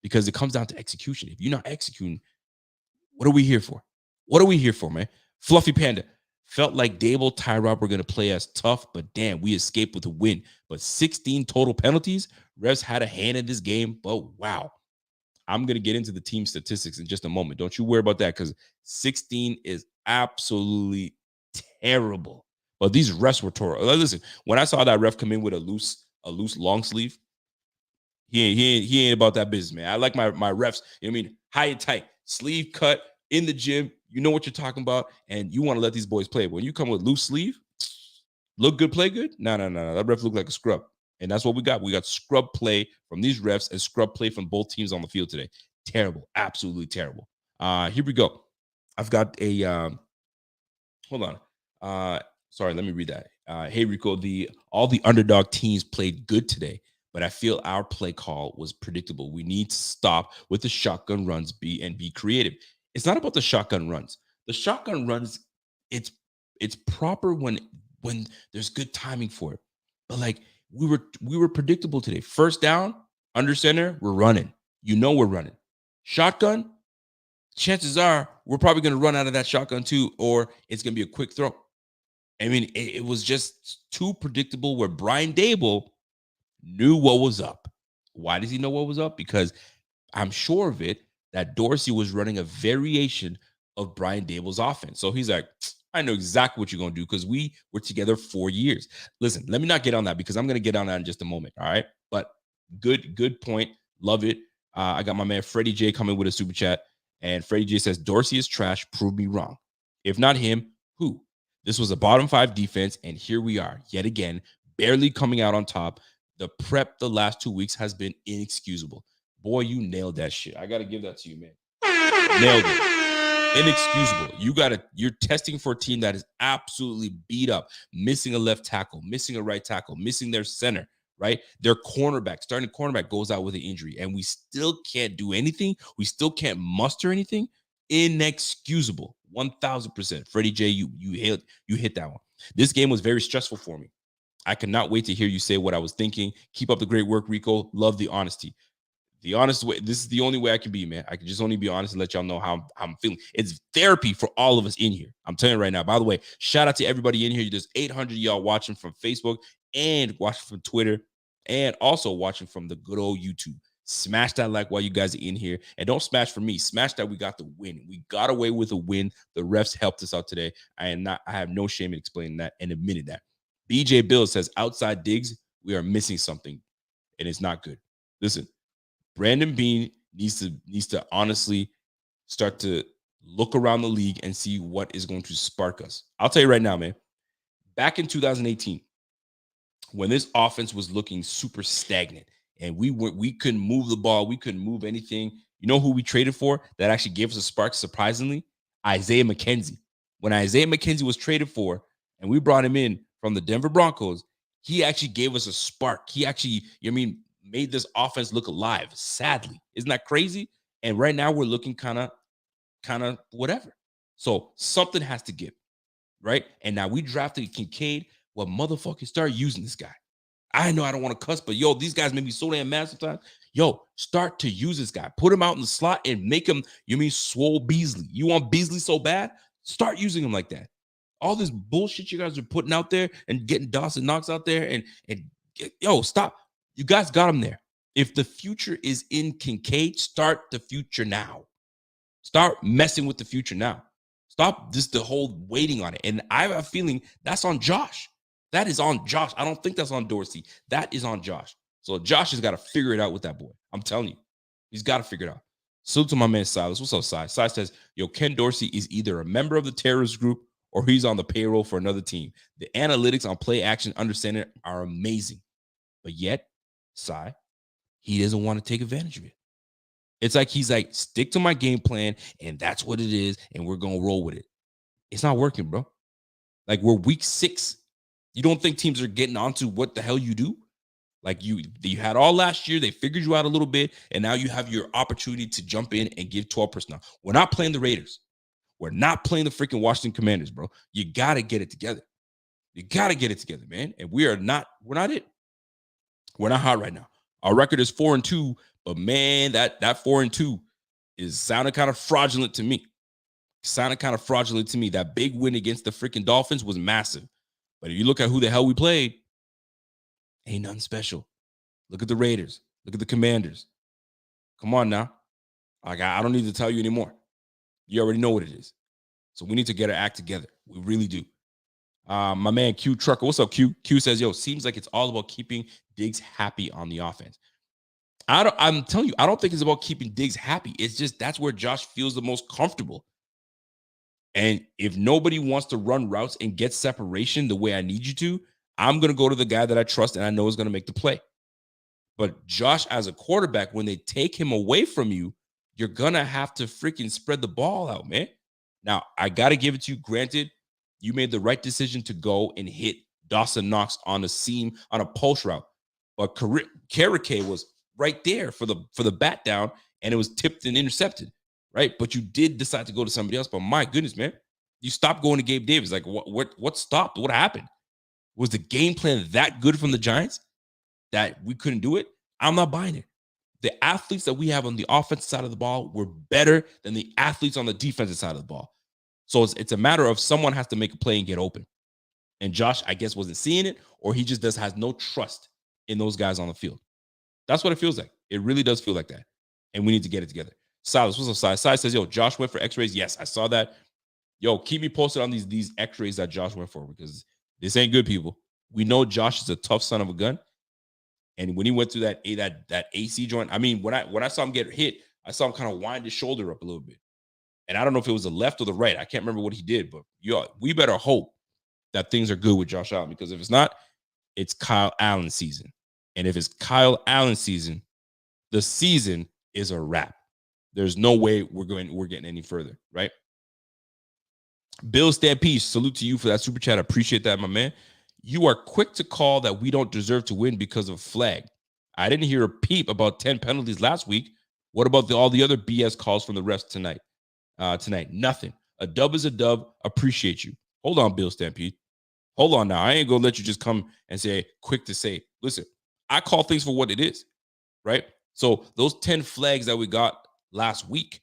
because it comes down to execution. If you're not executing, what are we here for? What are we here for, man? Fluffy Panda. Felt like Dable, Tyrod were going to play us tough, but damn, we escaped with a win. But 16 total penalties. Refs had a hand in this game, but wow. I'm going to get into the team statistics in just a moment. Don't you worry about that because 16 is absolutely terrible. But these refs were terrible. Listen, when I saw that ref come in with a loose long sleeve, he ain't about that business, man. I like my refs, you know what I mean, high and tight, sleeve cut, in the gym. You know what you're talking about, and you want to let these boys play. But when you come with loose sleeve, look good, play good? No. That ref looked like a scrub. And that's what we got. We got scrub play from these refs and scrub play from both teams on the field today. Terrible. Absolutely terrible. Here we go. I've got a hold on. Sorry, let me read that. Hey, Rico, all the underdog teams played good today, but I feel our play call was predictable. We need to stop with the shotgun runs and be creative. It's not about the shotgun runs. The shotgun runs, it's proper when there's good timing for it. But like we were predictable today. First down, under center, we're running. You know we're running. Shotgun, chances are we're probably going to run out of that shotgun too, or it's going to be a quick throw. I mean, it was just too predictable where Brian Dable knew what was up. Why does he know what was up? Because I'm sure of it that Dorsey was running a variation of Brian Dable's offense. So he's like, I know exactly what you're going to do because we were together 4 years. Listen, let me not get on that because I'm going to get on that in just a moment. All right. But good point. Love it. I got my man Freddie J coming with a super chat. And Freddie J says, Dorsey is trash. Prove me wrong. If not him, who? This was a bottom 5 defense. And here we are yet again, barely coming out on top. The prep the last 2 weeks has been inexcusable. Boy, you nailed that shit. I got to give that to you, man. Nailed it. Inexcusable. You're testing for a team that is absolutely beat up, missing a left tackle, missing a right tackle, missing their center, right? Their starting cornerback goes out with an injury, and we still can't do anything. We still can't muster anything. Inexcusable. 1,000%. Freddie J, you hit that one. This game was very stressful for me. I cannot wait to hear you say what I was thinking. Keep up the great work, Rico. Love the honesty. The honest way, this is the only way I can be, man. I can just only be honest and let y'all know how I'm feeling. It's therapy for all of us in here. I'm telling you right now. By the way, shout out to everybody in here. There's 800 of y'all watching from Facebook and watching from Twitter and also watching from the good old YouTube. Smash that like while you guys are in here. And don't smash for me. Smash that we got the win. We got away with a win. The refs helped us out today. I have no shame in explaining that and admitting that. BJ Bill says, outside digs, we are missing something, and it's not good. Listen. Brandon Beane needs to honestly start to look around the league and see what is going to spark us. I'll tell you right now, man. Back in 2018, when this offense was looking super stagnant and we couldn't move the ball, we couldn't move anything. You know who we traded for that actually gave us a spark? Surprisingly, Isaiah McKenzie. When Isaiah McKenzie was traded for, and we brought him in from the Denver Broncos, he actually gave us a spark. He actually, made this offense look alive. Sadly, isn't that crazy? And right now we're looking kind of whatever. So something has to give, right? And now we drafted Kincaid. Well, motherfucker, start using this guy. I know I don't want to cuss, but yo, these guys make me so damn mad sometimes. Yo, start to use this guy. Put him out in the slot and make him, Swole Beasley. You want Beasley so bad? Start using him like that. All this bullshit you guys are putting out there and getting Dawson Knox out there and stop. You guys got him there. If the future is in Kincaid, start the future now. Start messing with the future now. Stop just the whole waiting on it. And I have a feeling that's on Josh. That is on Josh. I don't think that's on Dorsey. That is on Josh. So Josh has got to figure it out with that boy. I'm telling you. He's got to figure it out. Salute to my man Silas. What's up, Silas? Silas says, Ken Dorsey is either a member of the terrorist group or he's on the payroll for another team. The analytics on play action understanding are amazing. But yet, he doesn't want to take advantage of it. It's like he's like, stick to my game plan, and that's what it is, and we're going to roll with it. It's not working, bro. Like, we're week 6. You don't think teams are getting onto what the hell you do? Like, you had all last year. They figured you out a little bit, and now you have your opportunity to jump in and give 12 personnel. We're not playing the Raiders. We're not playing the freaking Washington Commanders, bro. You got to get it together. You got to get it together, man. And we're not it. We're not hot right now. Our record is 4-2, but man, that 4-2 is sounding kind of fraudulent to me. That big win against the freaking Dolphins was massive. But if you look at who the hell we played, ain't nothing special. Look at the Raiders. Look at the Commanders. Come on now. Like, I don't need to tell you anymore. You already know what it is. So we need to get our act together. We really do. My man Q Trucker. What's up, Q? Q says, seems like it's all about keeping Diggs happy on the offense. I'm telling you, I don't think it's about keeping Diggs happy. It's just that's where Josh feels the most comfortable. And if nobody wants to run routes and get separation the way I need you to, I'm going to go to the guy that I trust and I know is going to make the play. But Josh, as a quarterback, when they take him away from you, you're going to have to freaking spread the ball out, man. Now, I got to give it to you. Granted, you made the right decision to go and hit Dawson Knox on a seam, on a post route. But Karake was right there for the bat down, and it was tipped and intercepted, right? But you did decide to go to somebody else. But my goodness, man, you stopped going to Gabe Davis. Like, what stopped? What happened? Was the game plan that good from the Giants that we couldn't do it? I'm not buying it. The athletes that we have on the offensive side of the ball were better than the athletes on the defensive side of the ball. So it's a matter of someone has to make a play and get open. And Josh, I guess, wasn't seeing it, or he just has no trust in those guys on the field. That's what it feels like. It really does feel like that. And we need to get it together. Silas, what's up, Silas? Silas says, Josh went for x-rays. Yes, I saw that. Keep me posted on these x-rays that Josh went for, because this ain't good, people. We know Josh is a tough son of a gun. And when he went through that AC joint, I mean, when I saw him get hit, I saw him kind of wind his shoulder up a little bit. And I don't know if it was the left or the right. I can't remember what he did, but we better hope that things are good with Josh Allen, because if it's not, it's Kyle Allen season. And if it's Kyle Allen season, the season is a wrap. There's no way we're getting any further, right? Bill Stampede, salute to you for that super chat. I appreciate that, my man. You are quick to call that we don't deserve to win because of flag. I didn't hear a peep about 10 penalties last week. What about all the other BS calls from the refs tonight? Nothing. A dub is a dub. Appreciate you. Hold on, Bill Stampede. Hold on now. I ain't going to let you just come and say, quick to say. Listen, I call things for what it is, right? So those 10 flags that we got last week,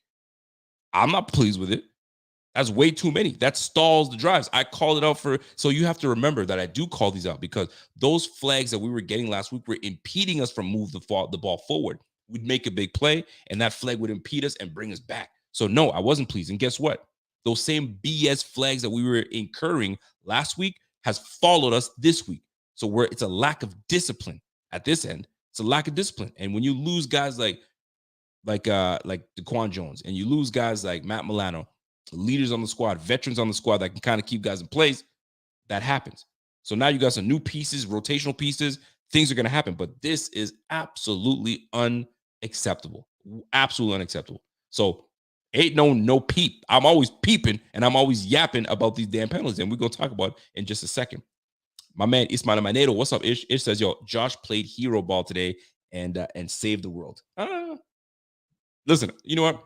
I'm not pleased with it. That's way too many. That stalls the drives. I called it out so you have to remember that I do call these out, because those flags that we were getting last week were impeding us from moving the ball forward. We'd make a big play, and that flag would impede us and bring us back. So no, I wasn't pleased. And guess what? Those same BS flags that we were incurring last week has followed us this week. So it's a lack of discipline at this end. It's a lack of discipline. And when you lose guys like DaQuan Jones, and you lose guys like Matt Milano, leaders on the squad, veterans on the squad that can kind of keep guys in place, that happens. So now you got some new pieces, rotational pieces. Things are going to happen. But this is absolutely unacceptable. Absolutely unacceptable. So Ain't no peep. I'm always peeping and I'm always yapping about these damn penalties. And we're going to talk about it in just a second. My man Ismail Manedo, what's up, Ish? Ish says, yo, Josh played hero ball today and saved the world. Listen, you know what?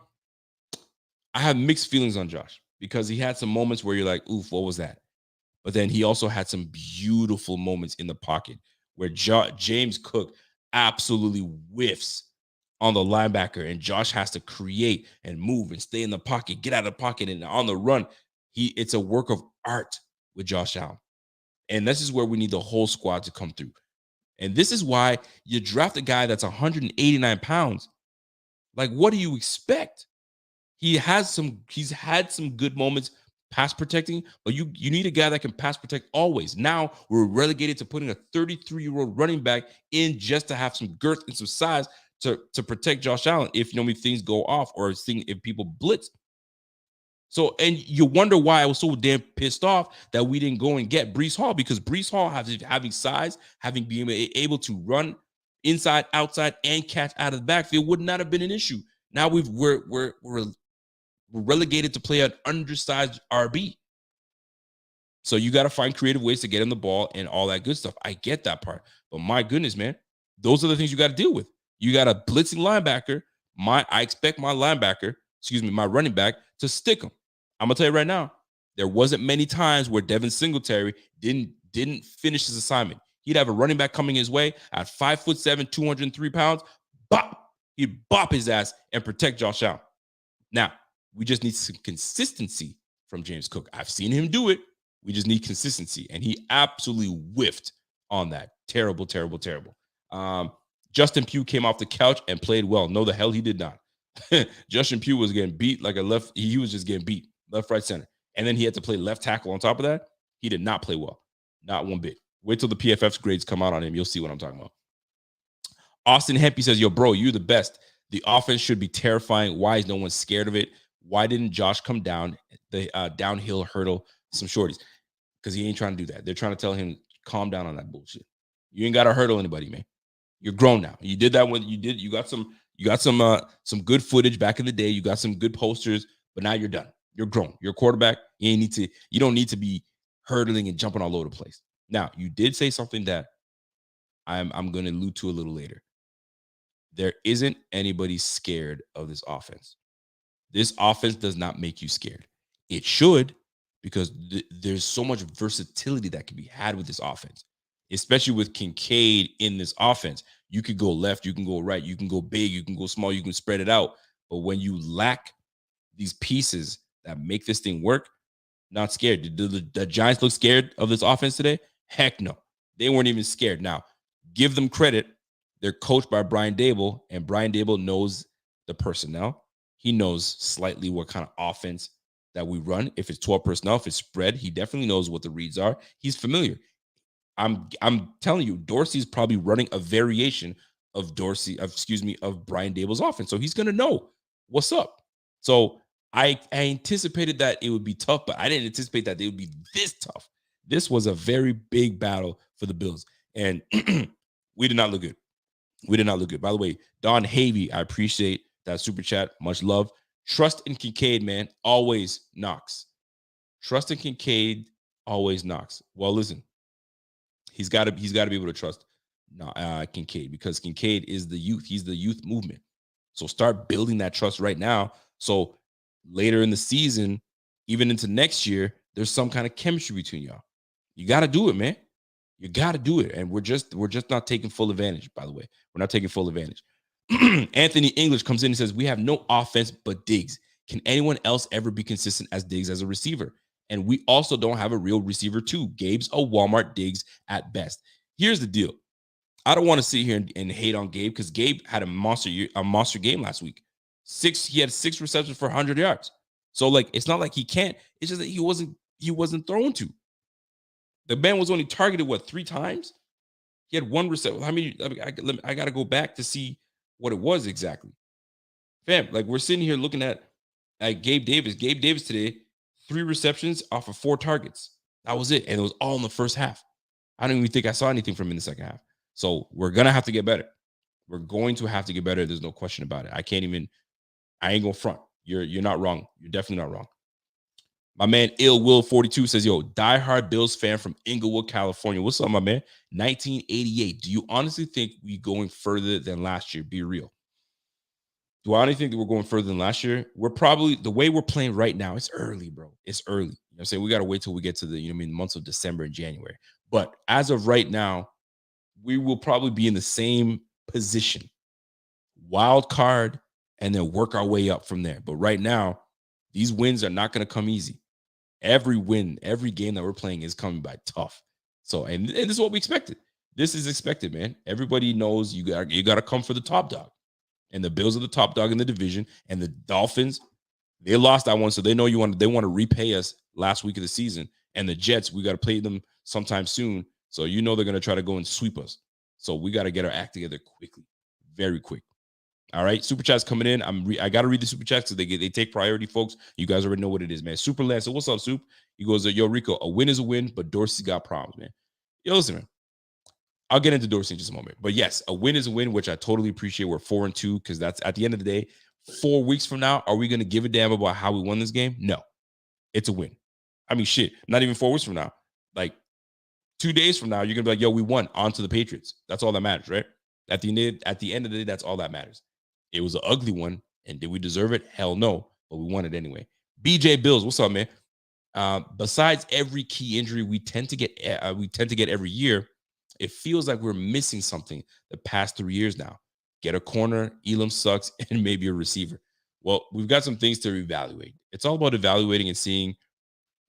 I have mixed feelings on Josh because he had some moments where you're like, oof, what was that? But then he also had some beautiful moments in the pocket where James Cook absolutely whiffs on the linebacker, and Josh has to create and move and stay in the pocket, get out of the pocket, and on the run. It's a work of art with Josh Allen. And this is where we need the whole squad to come through. And this is why you draft a guy that's 189 pounds. Like, what do you expect? He's had some good moments pass protecting, but you need a guy that can pass protect always. Now we're relegated to putting a 33-year-old running back in just to have some girth and some size to protect Josh Allen if things go off or if people blitz. So, and you wonder why I was so damn pissed off that we didn't go and get Breece Hall, because Breece Hall having size, being able to run inside, outside, and catch out of the backfield would not have been an issue. Now we're relegated to play an undersized RB. So you got to find creative ways to get in the ball and all that good stuff. I get that part. But my goodness, man, those are the things you got to deal with. You got a blitzing linebacker. I expect my running back to stick him. I'm going to tell you right now, there wasn't many times where Devin Singletary didn't finish his assignment. He'd have a running back coming his way at 5'7", 203 pounds. Bop! He'd bop his ass and protect Josh Allen. Now, we just need some consistency from James Cook. I've seen him do it. We just need consistency. And he absolutely whiffed on that. Terrible, terrible, terrible. Justin Pugh came off the couch and played well. No, the hell he did not. Justin Pugh was getting beat like a left. He was just getting beat left, right, center. And then he had to play left tackle on top of that. He did not play well. Not one bit. Wait till the PFF's grades come out on him. You'll see what I'm talking about. Austin Hempy says, yo, bro, you're the best. The offense should be terrifying. Why is no one scared of it? Why didn't Josh come down the downhill hurdle some shorties? Because he ain't trying to do that. They're trying to tell him, calm down on that bullshit. You ain't got to hurdle anybody, man. You're grown now. You did that when you got some good footage back in the day. You got some good posters, but now you're done. You're grown. You're a quarterback. You don't need to be hurdling and jumping all over the place. Now, you did say something that I'm going to allude to a little later. There isn't anybody scared of this offense. This offense does not make you scared. It should, because there's so much versatility that can be had with this offense, especially with Kincaid in this offense. You could go left, you can go right, you can go big, you can go small, you can spread it out. But when you lack these pieces that make this thing work, not scared. Did the Giants look scared of this offense today? Heck no. They weren't even scared. Now, give them credit. They're coached by Brian Daboll, and Brian Daboll knows the personnel. He knows slightly what kind of offense that we run. If it's 12 personnel, if it's spread, he definitely knows what the reads are. He's familiar. I'm telling you, Dorsey's probably running a variation of Brian Daboll's offense. So he's going to know what's up. So I anticipated that it would be tough, but I didn't anticipate that they would be this tough. This was a very big battle for the Bills, and we did not look good. We did not look good. By the way, Don Havey, I appreciate that super chat. Much love. Trust in Kincaid, man, always knocks. Trust in Kincaid always knocks. Well, listen, he's got to be able to trust Kincaid, because Kincaid is the youth. He's the youth movement. So start building that trust right now. So later in the season, even into next year, there's some kind of chemistry between y'all. You got to do it, man. You got to do it. And we're just not taking full advantage, by the way. We're not taking full advantage. Anthony English comes in and says, we have no offense but Diggs. Can anyone else ever be consistent as Diggs as a receiver? And we also don't have a real receiver too. Gabe's a Walmart Diggs at best. Here's the deal. I don't want to sit here and hate on Gabe, because Gabe had a monster game last week. He had 6 receptions for 100 yards. So like, it's not like he can't. It's just that he wasn't thrown to. The man was only targeted 3 times. He had 1 reception. I got to go back to see what it was exactly. Fam, like, we're sitting here looking at Gabe Davis. Gabe Davis today, 3 receptions off of 4 targets. That was it. And it was all in the first half. I don't even think I saw anything from him in the second half. So we're going to have to get better. We're going to have to get better. There's no question about it. I ain't going to front. You're not wrong. You're definitely not wrong. My man Ill Will 42 says, yo, diehard Bills fan from Inglewood, California. What's up, my man? 1988. Do you honestly think we going further than last year? Be real. Do I honestly think that we're going further than last year? We're probably, the way we're playing right now, it's early, bro. It's early. You know what I'm saying? We got to wait till we get to the, you know what I mean, months of December and January. But as of right now, we will probably be in the same position. Wild card, and then work our way up from there. But right now, these wins are not going to come easy. Every win, every game that we're playing is coming by tough. So, and this is what we expected. This is expected, man. Everybody knows you got to come for the top dog. And the Bills are the top dog in the division. And the Dolphins, they lost that one, so they know they want to repay us last week of the season. And the Jets, we got to play them sometime soon. So you know they're going to try to go and sweep us. So we got to get our act together quickly, very quick. All right, super chats coming in. I got to read the super chats because they take priority, folks. You guys already know what it is, man. Super Lance, so what's up, Soup? He goes, yo, Rico, a win is a win, but Dorsey's got problems, man. Yo, listen, man. I'll get into Dorsey in just a moment. But yes, a win is a win, which I totally appreciate. We're 4-2 because that's at the end of the day. 4 weeks from now, are we going to give a damn about how we won this game? No, it's a win. I mean, shit, not even 4 weeks from now. Like 2 days from now, you're going to be like, yo, we won, on to the Patriots. That's all that matters, right? At the end of the day, that's all that matters. It was an ugly one, and did we deserve it? Hell no, but we won it anyway. BJ Bills, what's up, man? Besides every key injury we tend to get every year, it feels like we're missing something the past 3 years now. Get a corner, Elam sucks, and maybe a receiver. Well, we've got some things to evaluate. It's all about evaluating and seeing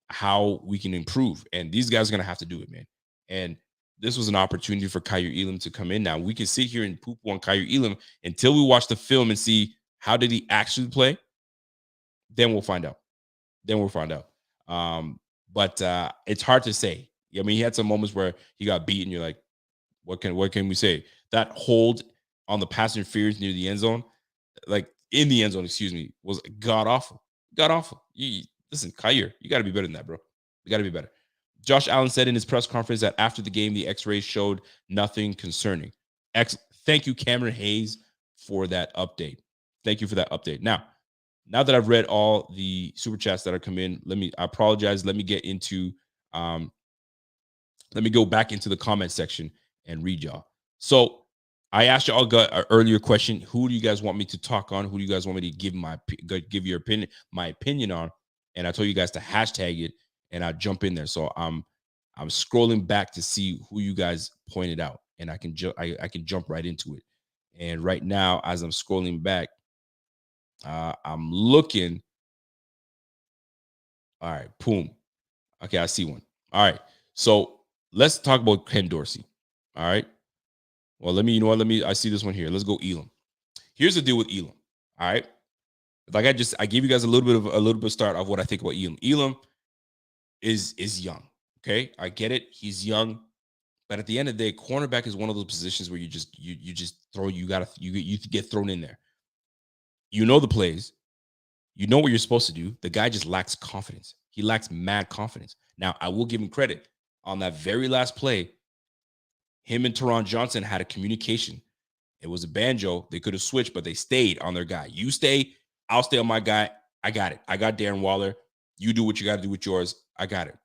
how we can improve, and these guys are going to have to do it, man. And this was an opportunity for Kaiir Elam to come in. Now, we can sit here and poop on Kaiir Elam until we watch the film and see how did he actually play. Then we'll find out. But it's hard to say. I mean, he had some moments where he got beat, and you're like, what can we say? That hold on the pass interference near the end zone, like in the end zone, excuse me, was god awful. Listen, Kaiir, you got to be better than that, bro. You got to be better. Josh Allen said in his press conference that after the game, the x-rays showed nothing concerning. Thank you, Cameron Hayes, for that update. Thank you for that update. Now that I've read all the super chats that are come in, I apologize. Let me get into, let me go back into the comment section and read y'all. So I asked y'all an earlier question. Who do you guys want me to talk on? Who do you guys want me to give your opinion, my opinion on? And I told you guys to hashtag it, and I'll jump in there. So I'm scrolling back to see who you guys pointed out, and I can jump right into it. And right now, as I'm scrolling back, I'm looking. All right, boom. Okay, I see one. All right, so let's talk about Ken Dorsey. All right. Well, I see this one here. Let's go Elam. Here's the deal with Elam. All right. Like I gave you guys a little bit of start of what I think about Elam. Elam is young. Okay. I get it. He's young. But at the end of the day, cornerback is one of those positions where you get thrown in there. You know the plays. You know what you're supposed to do. The guy just lacks confidence. He lacks mad confidence. Now, I will give him credit. On that very last play, him and Teron Johnson had a communication. It was a banjo. They could have switched, but they stayed on their guy. You stay, I'll stay on my guy. I got it. I got Darren Waller. You do what you got to do with yours. I got it.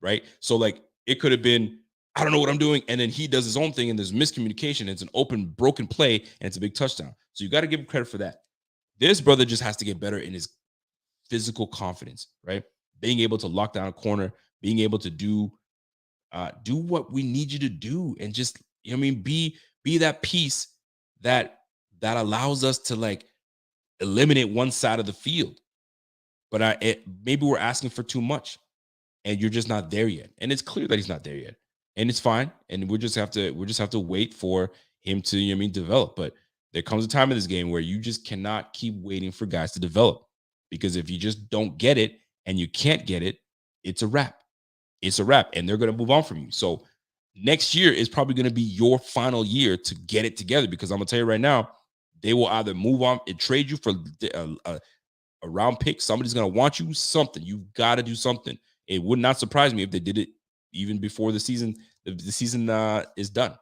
Right? So, like, it could have been, I don't know what I'm doing. And then he does his own thing, and there's miscommunication. It's an open, broken play, and it's a big touchdown. So you got to give him credit for that. This brother just has to get better in his physical confidence, right? Being able to lock down a corner, being able to do what we need you to do, and just, you know what I mean, be that piece that allows us to, like, eliminate one side of the field. But maybe we're asking for too much, and you're just not there yet. And it's clear that he's not there yet, and it's fine. And we just have to wait for him to, you know what I mean, develop. But there comes a time in this game where you just cannot keep waiting for guys to develop, because if you just don't get it and you can't get it, it's a wrap. It's a wrap, and they're going to move on from you. So next year is probably going to be your final year to get it together, because I'm going to tell you right now, they will either move on and trade you for a round pick. Somebody's going to want you something. You've got to do something. It would not surprise me if they did it even before the season is done,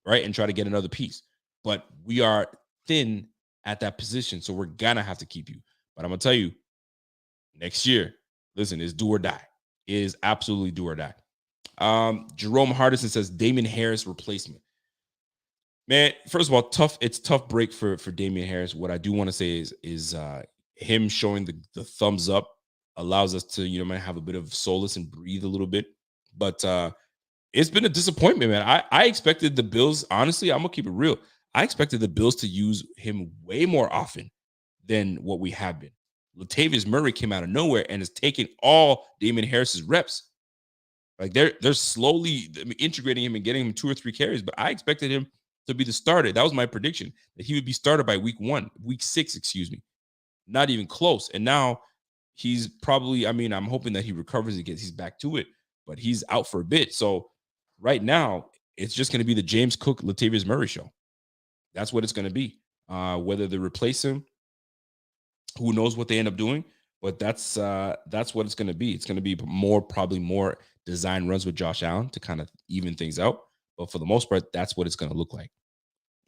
right? And try to get another piece. But we are thin at that position, so we're going to have to keep you. But I'm gonna tell you, next year, listen, it's do or die. It is absolutely do or die. Jerome Hardison says Damian Harris replacement. Man, first of all, tough. It's tough break for Damian Harris. What I do want to say is him showing the thumbs up allows us to man have a bit of solace and breathe a little bit. But it's been a disappointment, man. I expected the Bills. Honestly, I'm gonna keep it real. I expected the Bills to use him way more often than what we have been. Latavius Murray came out of nowhere and is taking all Damian Harris's reps. Like they're slowly integrating him and getting him 2 or 3 carries. But I expected him to be the starter. That was my prediction, that he would be started by week 6, excuse me. Not even close. And now he's probably, I'm hoping that he recovers and he's back to it, but he's out for a bit. So right now, it's just going to be the James Cook, Latavius Murray show. That's what it's going to be. Whether they replace him, who knows what they end up doing, but that's what it's going to be. It's going to be probably more design runs with Josh Allen to kind of even things out. But for the most part, that's what it's going to look like.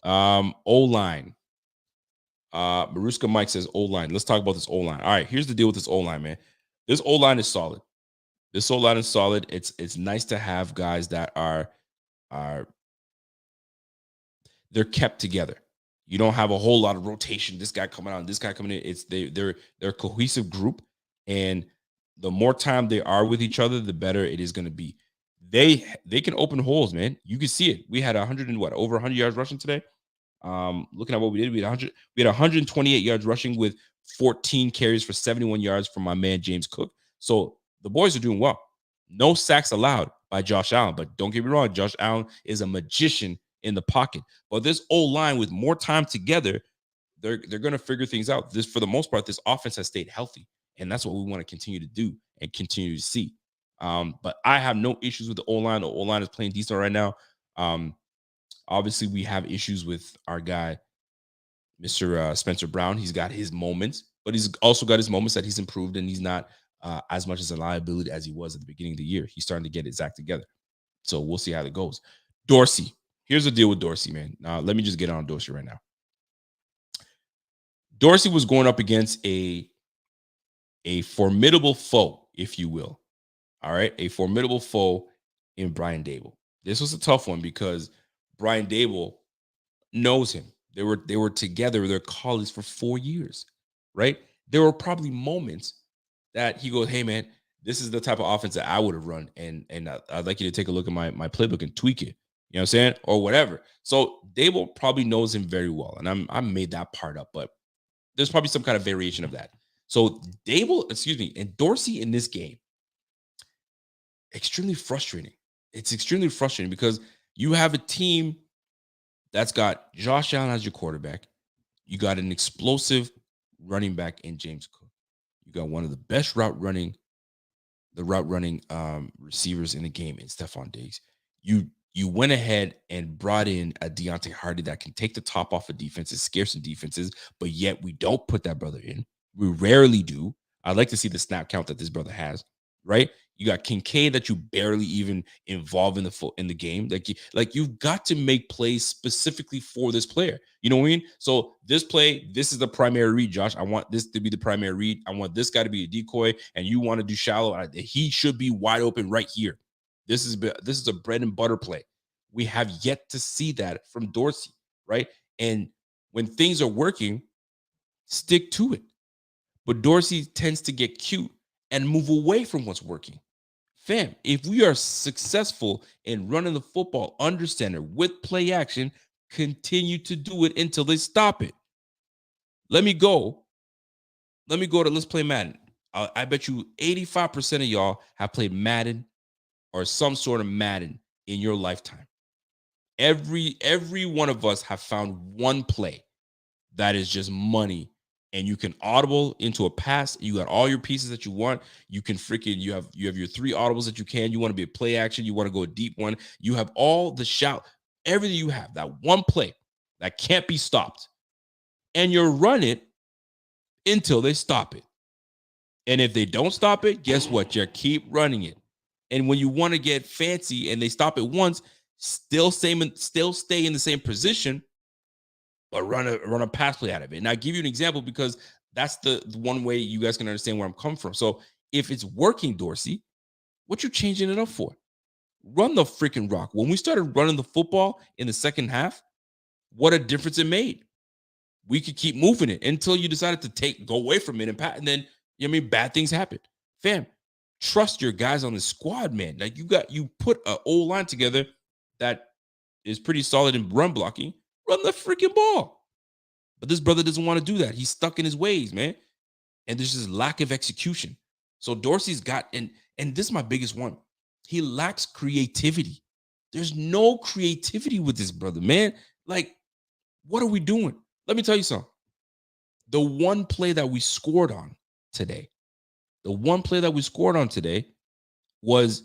O-line. Maruska Mike says O-line. Let's talk about this O-line. All right, here's the deal with this O-line, man. This O-line is solid. This O-line is solid. It's nice to have guys that are they're kept together. You don't have a whole lot of rotation. This guy coming out, this guy coming in. They're a cohesive group, and the more time they are with each other, the better it is going to be. They can open holes, man. You can see it. We had over 100 yards rushing today. Looking at what we did, we had 128 yards rushing with 14 carries for 71 yards from my man James Cook. So the boys are doing well. No sacks allowed by Josh Allen, but don't get me wrong, Josh Allen is a magician in the pocket. But this O-line with more time together, they're going to figure things out. This, for the most part, this offense has stayed healthy, and that's what we want to continue to do and continue to see. But I have no issues with the O-line. The O-line is playing decent right now. Obviously, we have issues with our guy, Mr. Spencer Brown. He's got his moments, but he's also got his moments that he's improved, and he's not as much as a liability as he was at the beginning of the year. He's starting to get his act together. So we'll see how it goes. Dorsey. Here's the deal with Dorsey, man. Let me just get on Dorsey right now. Dorsey was going up against a formidable foe, if you will. All right, a formidable foe in Brian Daboll. This was a tough one because Brian Daboll knows him. They were together, they're colleagues for 4 years, right? There were probably moments that he goes, "Hey, man, this is the type of offense that I would have run, and I'd like you to take a look at my playbook and tweak it." You know what I'm saying? Or whatever. So Daboll probably knows him very well. And I made that part up, but there's probably some kind of variation of that. So and Dorsey in this game, extremely frustrating. It's extremely frustrating because you have a team that's got Josh Allen as your quarterback. You got an explosive running back in James Cook. You got one of the best route running receivers in the game in Stephon Diggs. You went ahead and brought in a Deontay Hardy that can take the top off of defenses, scare some defenses, but yet we don't put that brother in. We rarely do. I'd like to see the snap count that this brother has, right? You got Kincaid that you barely even involve in the game. Like you've got to make plays specifically for this player. You know what I mean? So this is the primary read, Josh. I want this to be the primary read. I want this guy to be a decoy, and you want to do shallow. He should be wide open right here. This is a bread and butter play. We have yet to see that from Dorsey, right? And when things are working, stick to it. But Dorsey tends to get cute and move away from what's working. Fam, if we are successful in running the football under center with play action, continue to do it until they stop it. Let's play Madden. I bet you 85% of y'all have played Madden or some sort of Madden in your lifetime. Every one of us have found one play that is just money, and you can audible into a pass. You got all your pieces that you want. You can you have your 3 audibles that you can. You want to be a play action. You want to go a deep one. You have all the shout, everything you have, that one play that can't be stopped. And you run it until they stop it. And if they don't stop it, guess what? You keep running it. And when you want to get fancy and they stop it once, still stay in the same position, but run a pass play out of it. And I'll give you an example because That's the one way you guys can understand where I'm coming from. So if it's working, Dorsey, what you changing it up for? Run the freaking rock. When we started running the football in the second half, what a difference it made. We could keep moving it until you decided to go away from it and then, you know what I mean, bad things happen. Fam, trust your guys on the squad, man. Like you put an O-line together that is pretty solid in run blocking. Run the freaking ball. But this brother doesn't want to do that. He's stuck in his ways, man. And there's this lack of execution. So Dorsey's got, and this is my biggest one. He lacks creativity. There's no creativity with this brother, man. Like, what are we doing? Let me tell you something. The one play that we scored on today, was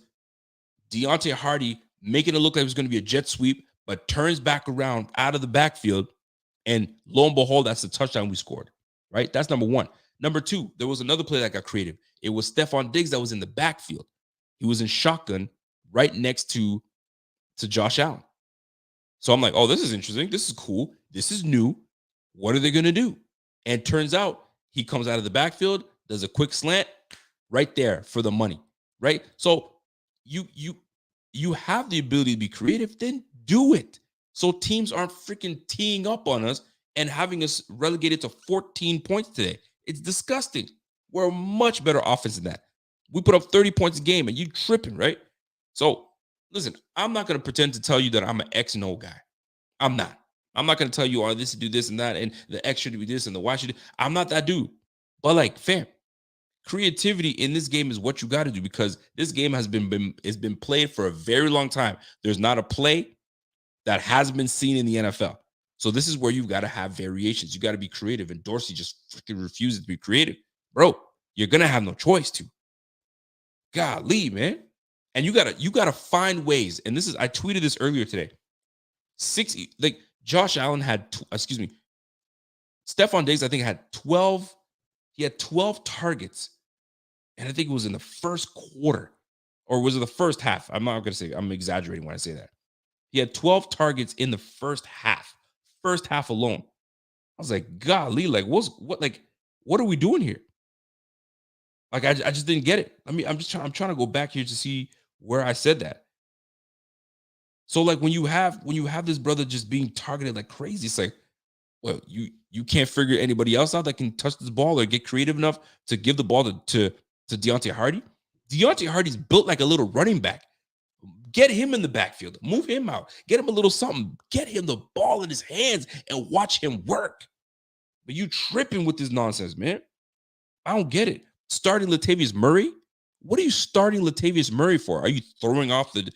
Deontay Hardy making it look like it was going to be a jet sweep, but turns back around out of the backfield. And lo and behold, that's the touchdown we scored, right? That's number one. Number two, there was another play that got creative. It was Stephon Diggs that was in the backfield. He was in shotgun right next to Josh Allen. So I'm like, oh, this is interesting. This is cool. This is new. What are they going to do? And turns out he comes out of the backfield, does a quick slant right there for the money, right? So you have the ability to be creative, then do it. So teams aren't freaking teeing up on us and having us relegated to 14 points today. It's disgusting. We're a much better offense than that. We put up 30 points a game and you tripping, right? So listen, I'm not going to pretend to tell you that I'm an X and O guy. I'm not. I'm not going to tell you, oh, this to do this and that, and the X should do this and the Y should do. I'm not that dude. But like, fam, creativity in this game is what you got to do, because this game has been played for a very long time. There's not a play that has been seen in the NFL. So this is where you've got to have variations. You got to be creative. And Dorsey just freaking refuses to be creative. Bro, you're going to have no choice to. Golly, man. And you gotta find ways. And this is, I tweeted this earlier today. Josh Allen had, Stephon Diggs, I think, had 12. He had 12 targets. And I think it was in the first quarter. Or was it the first half? I'm not going to say, I'm exaggerating when I say that. He had 12 targets in the first half alone. I was like, golly, like, what are we doing here? Like, I just didn't get it. I mean, I'm trying to go back here to see where I said that. So like when you have this brother just being targeted like crazy, it's like, well, you can't figure anybody else out that can touch this ball or get creative enough to give the ball to Deontay Hardy. Deontay Hardy's built like a little running back. Get him in the backfield. Move him out. Get him a little something. Get him the ball in his hands and watch him work. But you tripping with this nonsense, man. I don't get it. Starting Latavius Murray? What are you starting Latavius Murray for? Are you throwing off the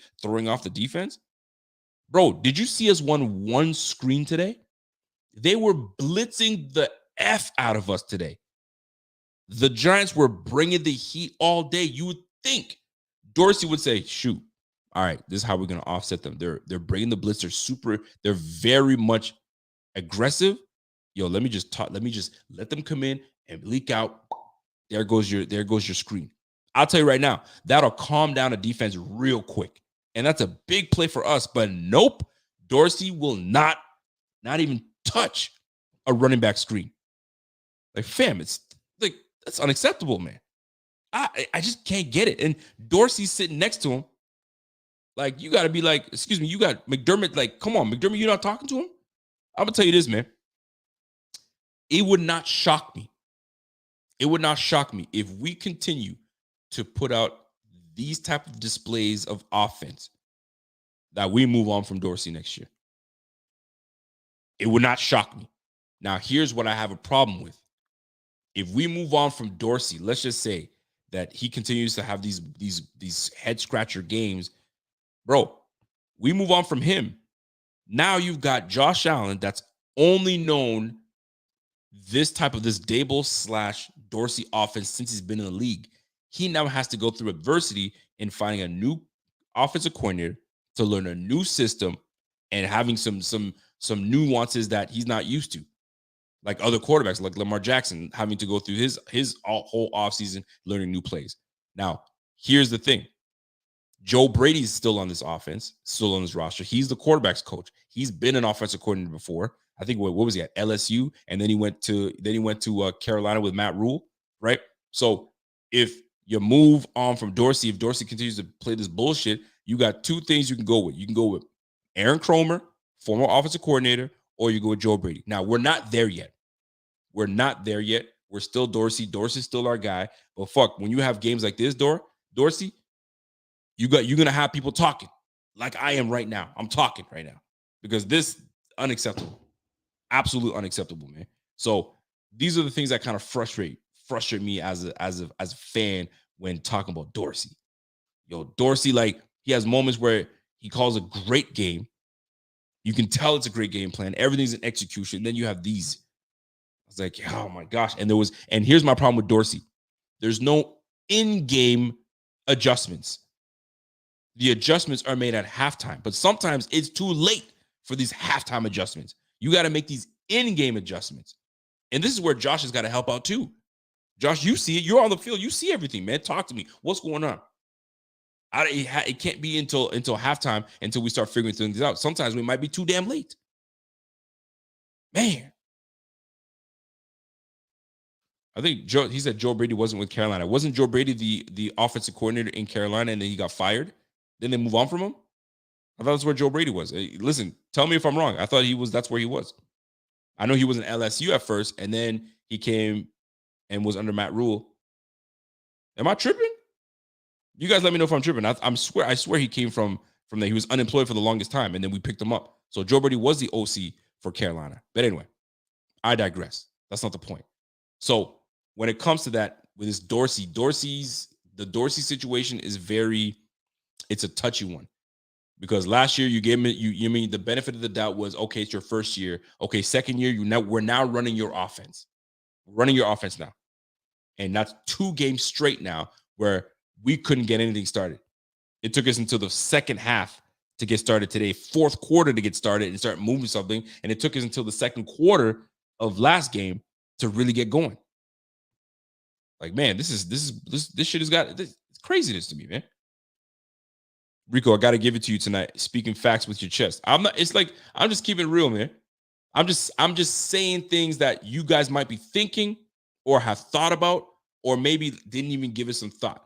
defense? Bro, did you see us won one screen today? They were blitzing the F out of us today. The Giants were bringing the heat all day. You would think Dorsey would say, shoot, all right, this is how we're going to offset them. They're bringing the blitz. They're very much aggressive. Yo, let me just let them come in and leak out. There goes your screen. I'll tell you right now, that'll calm down a defense real quick. And that's a big play for us. But nope, Dorsey will not even touch a running back screen. Like, fam, it's like, that's unacceptable, man. I just can't get it. And Dorsey's sitting next to him. Like, you got to be like, excuse me, you got McDermott, like, come on, McDermott, you're not talking to him? I'm going to tell you this, man. It would not shock me. It would not shock me if we continue to put out these type of displays of offense that we move on from Dorsey next year. It would not shock me. Now, here's what I have a problem with. If we move on from Dorsey, let's just say that he continues to have these head scratcher games, bro, we move on from him. Now you've got Josh Allen that's only known this type of this Dable/Dorsey offense since he's been in the league. He now has to go through adversity in finding a new offensive coordinator to learn a new system and having some nuances that he's not used to. Like other quarterbacks, like Lamar Jackson, having to go through his whole offseason learning new plays. Now, here's the thing. Joe Brady's still on this offense, still on this roster. He's the quarterback's coach. He's been an offensive coordinator before. I think what was he at LSU, and then he went to Carolina with Matt Rule, right? So if you move on from Dorsey, if Dorsey continues to play this bullshit, you got two things you can go with. You can go with Aaron Kromer, former offensive coordinator, or you go with Joe Brady. Now, we're not there yet. We're not there yet. We're still Dorsey. Dorsey's still our guy. But fuck, when you have games like this, Dorsey, you're gonna have people talking like I am right now. I'm talking right now because this unacceptable, absolute unacceptable, man. So these are the things that kind of frustrate me as a fan when talking about Dorsey. Yo, Dorsey, like he has moments where he calls a great game. You can tell it's a great game plan. Everything's in execution. Then you have these. I was like, oh my gosh. And here's my problem with Dorsey. There's no in-game adjustments. The adjustments are made at halftime, but sometimes it's too late for these halftime adjustments. You got to make these in-game adjustments. And this is where Josh has got to help out too. Josh, you see it. You're on the field. You see everything, man. Talk to me. What's going on? It can't be until halftime until we start figuring things out. Sometimes we might be too damn late. Man. I think he said Joe Brady wasn't with Carolina. Wasn't Joe Brady the offensive coordinator in Carolina and then he got fired? Then they move on from him? I thought that's where Joe Brady was. Hey, listen, tell me if I'm wrong. I thought that's where he was. I know he was in LSU at first, and then he came and was under Matt Rule. Am I tripping? You guys let me know if I'm tripping. I swear he came from there. He was unemployed for the longest time, and then we picked him up. So Joe Brady was the OC for Carolina. But anyway, I digress. That's not the point. So when it comes to that, with this the Dorsey situation is it's a touchy one. Because last year you gave me you mean the benefit of the doubt was, okay, it's your first year. Okay, second year, we're now running your offense. We're running your offense now. And that's 2 games straight now where we couldn't get anything started. It took us until the second half to get started today, fourth quarter to get started and start moving something. And it took us until the second quarter of last game to really get going. Like, man, this shit has got it's craziness to me, man. Rico, I got to give it to you tonight. Speaking facts with your chest. I'm just keeping it real, man. I'm just saying things that you guys might be thinking or have thought about, or maybe didn't even give it some thought.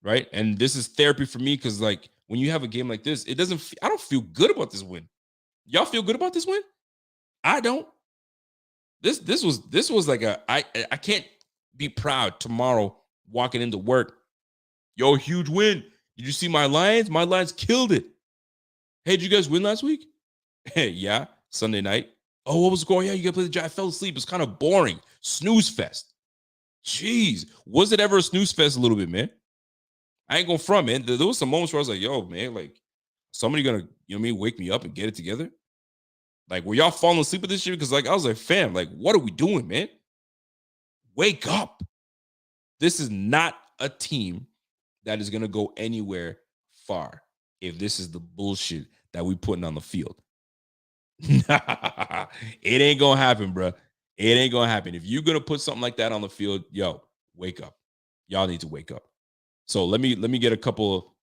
Right. And this is therapy for me. Cause like when you have a game like this, I don't feel good about this win. Y'all feel good about this win? I don't. This was like I can't be proud tomorrow walking into work. Yo, huge win. Did you see my Lions? My Lions killed it. Hey, did you guys win last week? Hey, yeah, Sunday night. Oh, what was going on? Yeah, you got to play the Giants. I fell asleep. It's kind of boring. Snooze fest. Jeez. Was it ever a snooze fest a little bit, man? I ain't going front, man. There was some moments where I was like, yo, man, like, somebody going to, wake me up and get it together? Like, were y'all falling asleep with this shit? Because, like, I was like, fam, like, what are we doing, man? Wake up. This is not a team that is going to go anywhere far if this is the bullshit that we putting on the field. It ain't going to happen, bro. It ain't going to happen. If you're going to put something like that on the field, yo, wake up. Y'all need to wake up. So let me get a couple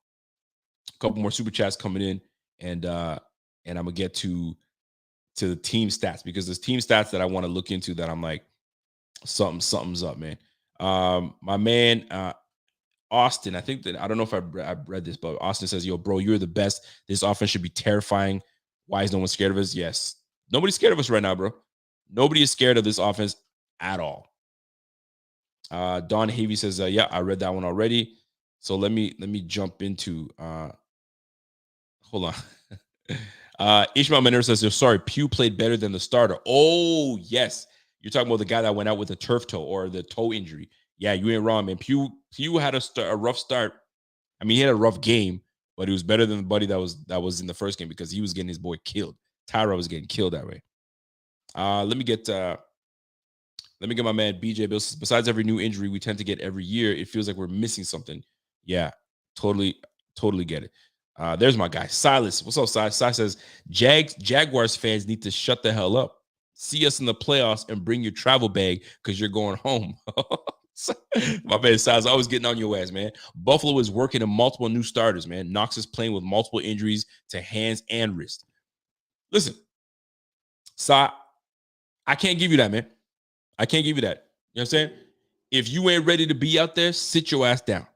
more super chats coming in, and I'm going to get to the team stats, because there's team stats that I want to look into that I'm like, something's up, man. My man, Austin, I don't know if I read this, but Austin says, yo, bro, you're the best. This offense should be terrifying. Why is no one scared of us? Yes. Nobody's scared of us right now, bro. Nobody is scared of this offense at all. Don Havey says, yeah, I read that one already. So let me jump into hold on. Ishmael Menor says, sorry, Pugh played better than the starter. Oh, yes. You're talking about the guy that went out with a turf toe or the toe injury. Yeah, you ain't wrong, man. Pugh had a rough start. I mean, he had a rough game, but he was better than the buddy that was in the first game, because he was getting his boy killed. Tyra was getting killed that way. Let me get my man BJ Bill. Besides every new injury we tend to get every year, it feels like we're missing something. Yeah, totally get it. There's my guy, Silas. What's up, Silas? Silas says, Jaguars fans need to shut the hell up. See us in the playoffs and bring your travel bag because you're going home. My man Silas always getting on your ass, man. Buffalo is working on multiple new starters, man. Knox is playing with multiple injuries to hands and wrist. Listen, I can't give you that, man. I can't give you that. You know what I'm saying? If you ain't ready to be out there, sit your ass down. You know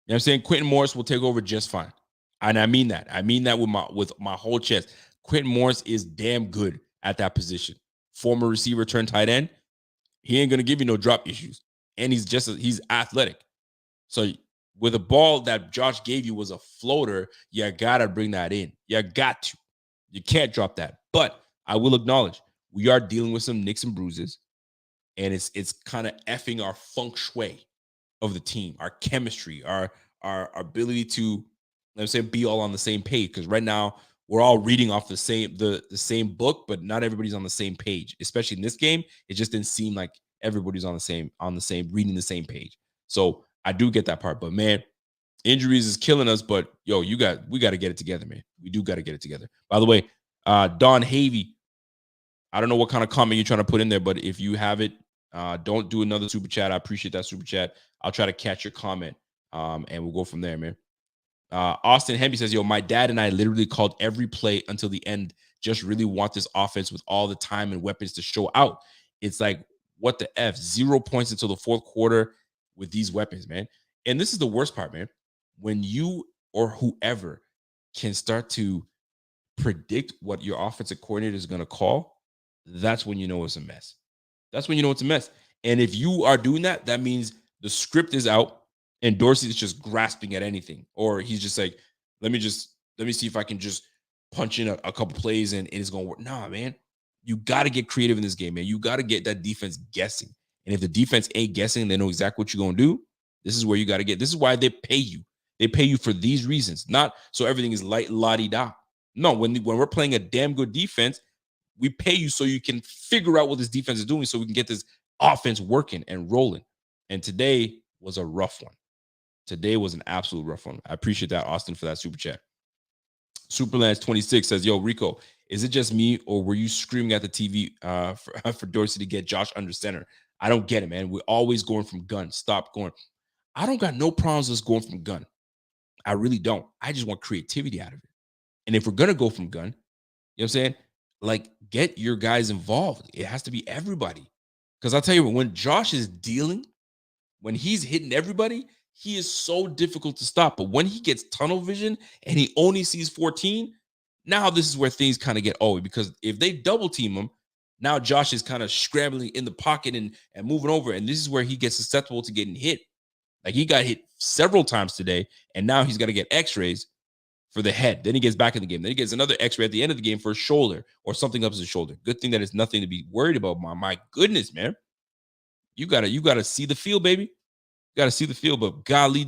what I'm saying? Quentin Morris will take over just fine. And I mean that. I mean that with my whole chest. Quentin Morris is damn good at that position. Former receiver turned tight end. He ain't gonna give you no drop issues. And he's athletic. So with a ball that Josh gave you was a floater, you gotta bring that in. You got to. You can't drop that. But I will acknowledge we are dealing with some nicks and bruises, and it's kind of effing our feng shui of the team, our chemistry, our ability to, let's say, be all on the same page. Because right now we're all reading off the same book, but not everybody's on the same page. Especially in this game, it just didn't seem like everybody's on the same reading the same page. So I do get that part, but man, injuries is killing us. But yo, we got to get it together, man. We do got to get it together. By the way, Don Havey, I don't know what kind of comment you're trying to put in there, but if you have it, don't do another super chat. I appreciate that super chat. I'll try to catch your comment, and we'll go from there, man. Austin Hemby says, yo, my dad and I literally called every play until the end. Just really want this offense with all the time and weapons to show out. It's like, what the F? 0 points until the fourth quarter with these weapons, man. And this is the worst part, man. When you or whoever can start to predict what your offensive coordinator is going to call, that's when you know it's a mess. That's when you know it's a mess. And if you are doing that, that means the script is out and Dorsey is just grasping at anything. Or he's just like, let me see if I can just punch in a couple plays and it's going to work. Nah, man. You got to get creative in this game, man. You got to get that defense guessing. And if the defense ain't guessing, they know exactly what you're going to do. This is where you got to get. This is why they pay you. They pay you for these reasons, not so everything is light la-di-da. No, when we're playing a damn good defense, we pay you so you can figure out what this defense is doing so we can get this offense working and rolling. And today was a rough one. Today was an absolute rough one. I appreciate that, Austin, for that super chat. Superlance26 says, yo, Rico, is it just me or were you screaming at the TV for Dorsey to get Josh under center? I don't get it, man. We're always going from gun. Stop going. I don't got no problems with going from gun. I really don't. I just want creativity out of it. And if we're going to go from gun, you know what I'm saying? Like, get your guys involved. It has to be everybody. Because I'll tell you, when Josh is dealing, when he's hitting everybody, he is so difficult to stop. But when he gets tunnel vision and he only sees 14, now this is where things kind of get old. Because if they double team him, now Josh is kind of scrambling in the pocket and moving over. And this is where he gets susceptible to getting hit. Like, he got hit several times today, and now he's got to get x-rays for the head. Then he gets back in the game. Then he gets another x-ray at the end of the game for his shoulder or something up his shoulder. Good thing that it's nothing to be worried about. My goodness, man. You gotta see the field, baby. You gotta see the field, but golly,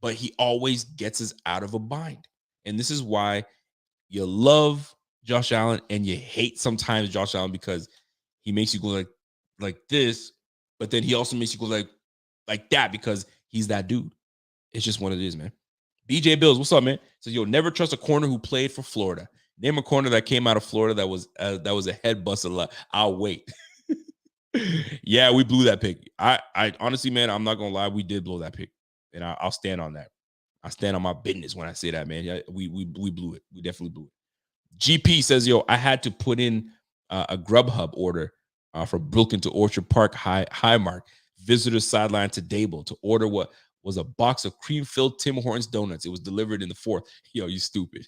but he always gets us out of a bind. And this is why you love Josh Allen and you hate sometimes Josh Allen, because he makes you go like this, but then he also makes you go like that because he's that dude. It's just what it is, man. BJ Bills, what's up, man? So you'll never trust a corner who played for Florida. Name a corner that came out of Florida that was a head buster. I'll wait. Yeah, we blew that pick. I honestly, man, I'm not gonna lie, we did blow that pick, and I'll stand on that. I stand on my business when I say that, man. Yeah, we blew it. We definitely blew it. GP says, yo, I had to put in a Grubhub order for Brooklyn to Orchard Park Highmark visitor sideline to Dable to order what was a box of cream-filled Tim Hortons donuts. It was delivered in the fourth. Yo, you stupid.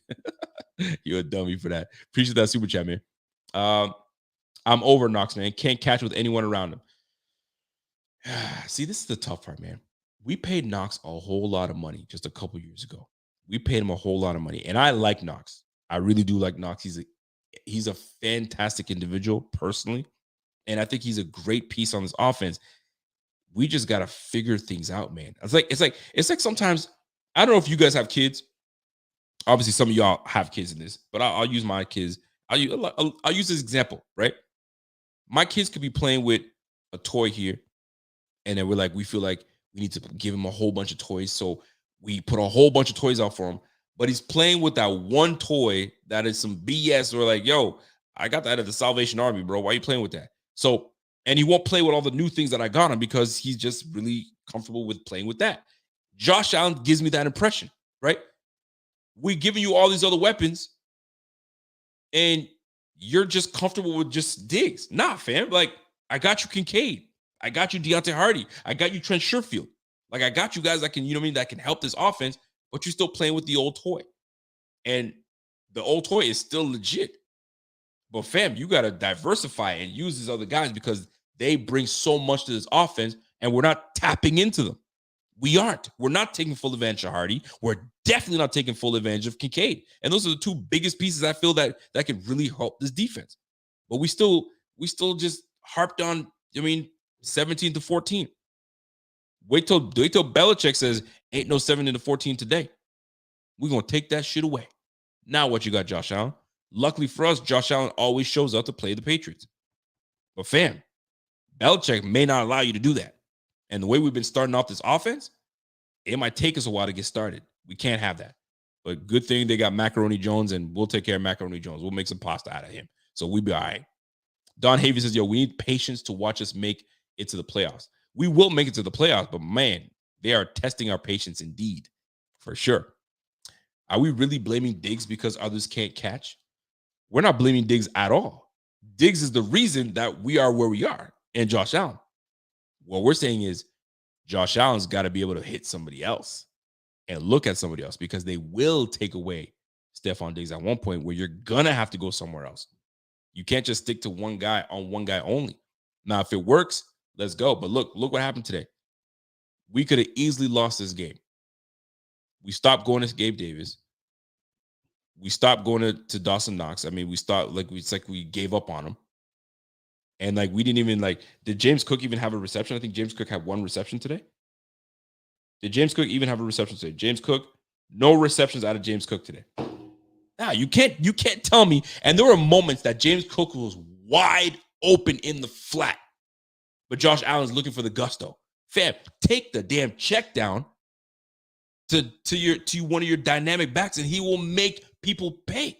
You're a dummy for that. Appreciate that super chat, man. I'm over Knox, man. Can't catch with anyone around him. See, this is the tough part, man. We paid Knox a whole lot of money just a couple years ago. We paid him a whole lot of money, and I like Knox. I really do like Knox. He's a fantastic individual personally, and I think he's a great piece on this offense. We just got to figure things out, man. It's like sometimes, I don't know if you guys have kids. Obviously, some of y'all have kids in this, but I'll use my kids. I'll use this example, right? My kids could be playing with a toy here, and then we feel like we need to give him a whole bunch of toys. So we put a whole bunch of toys out for him, but he's playing with that one toy that is some BS. Or like, yo, I got that at the Salvation Army, bro. Why are you playing with that? So, and he won't play with all the new things that I got him because he's just really comfortable with playing with that. Josh Allen gives me that impression, right? We're giving you all these other weapons, and you're just comfortable with just Diggs. Nah, fam. Like, I got you Kincaid. I got you Deontay Hardy. I got you Trent Sherfield. Like, I got you guys that can, that can help this offense, but you're still playing with the old toy. And the old toy is still legit. But fam, you got to diversify and use these other guys because they bring so much to this offense and we're not tapping into them. We aren't. We're not taking full advantage of Hardy. We're definitely not taking full advantage of Kincaid. And those are the two biggest pieces I feel that can really help this defense. But we still just harped on, 17-14. Wait till Belichick says ain't no 17-14 today. We're going to take that shit away. Now what you got, Josh Allen? Luckily for us, Josh Allen always shows up to play the Patriots. But fam, Belichick may not allow you to do that. And the way we've been starting off this offense, it might take us a while to get started. We can't have that. But good thing they got Macaroni Jones, and we'll take care of Macaroni Jones. We'll make some pasta out of him. So we'll be all right. Don Havy says, we need patience to watch us make it to the playoffs. We will make it to the playoffs, but man, they are testing our patience indeed, for sure. Are we really blaming Diggs because others can't catch? We're not blaming Diggs at all. Diggs is the reason that we are where we are, and Josh Allen. What we're saying is Josh Allen's got to be able to hit somebody else and look at somebody else because they will take away Stephon Diggs at one point where you're going to have to go somewhere else. You can't just stick to one guy only. Now, if it works, let's go. But look what happened today. We could have easily lost this game. We stopped going to Gabe Davis. We stopped going to Dawson Knox. It's like we gave up on him. And we didn't even did James Cook even have a reception? I think James Cook had one reception today. Did James Cook even have a reception today? James Cook, no receptions out of James Cook today. Now you can't tell me. And there were moments that James Cook was wide open in the flat, but Josh Allen's looking for the gusto. Fam, take the damn check down to one of your dynamic backs, and he will make people pay.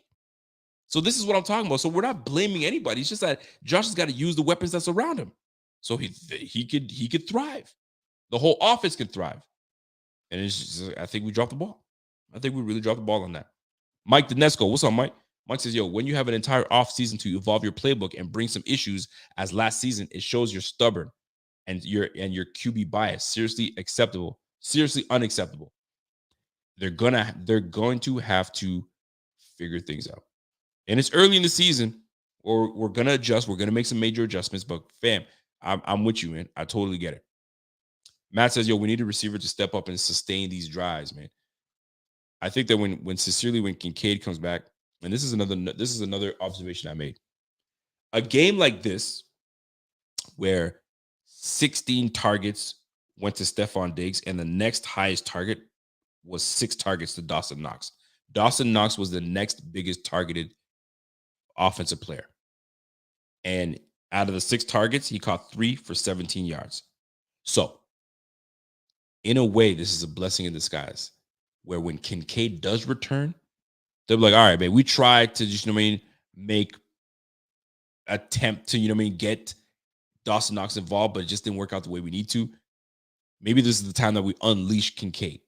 So this is what I'm talking about. So we're not blaming anybody. It's just that Josh has got to use the weapons that's around him, so he could thrive. The whole offense could thrive. And it's just, I think we dropped the ball. I think we really dropped the ball on that. Mike Dinesco, what's up, Mike? Mike says, when you have an entire offseason to evolve your playbook and bring some issues as last season, it shows you're stubborn and your QB bias. Seriously acceptable. Seriously unacceptable. They're going to have to figure things out. And it's early in the season, or we're going to adjust. We're going to make some major adjustments. But fam, I'm with you, man. I totally get it. Matt says, we need a receiver to step up and sustain these drives, man. I think that when Kincaid comes back, and this is another observation I made. A game like this, where 16 targets went to Stephon Diggs, and the next highest target was 6 targets to Dawson Knox. Dawson Knox was the next biggest targeted offensive player. And out of the 6 targets, he caught 3 for 17 yards. So, in a way, this is a blessing in disguise, where when Kincaid does return, they'll be like, all right, man, we tried to just, attempt to, get Dawson Knox involved, but it just didn't work out the way we need to. Maybe this is the time that we unleash Kincaid.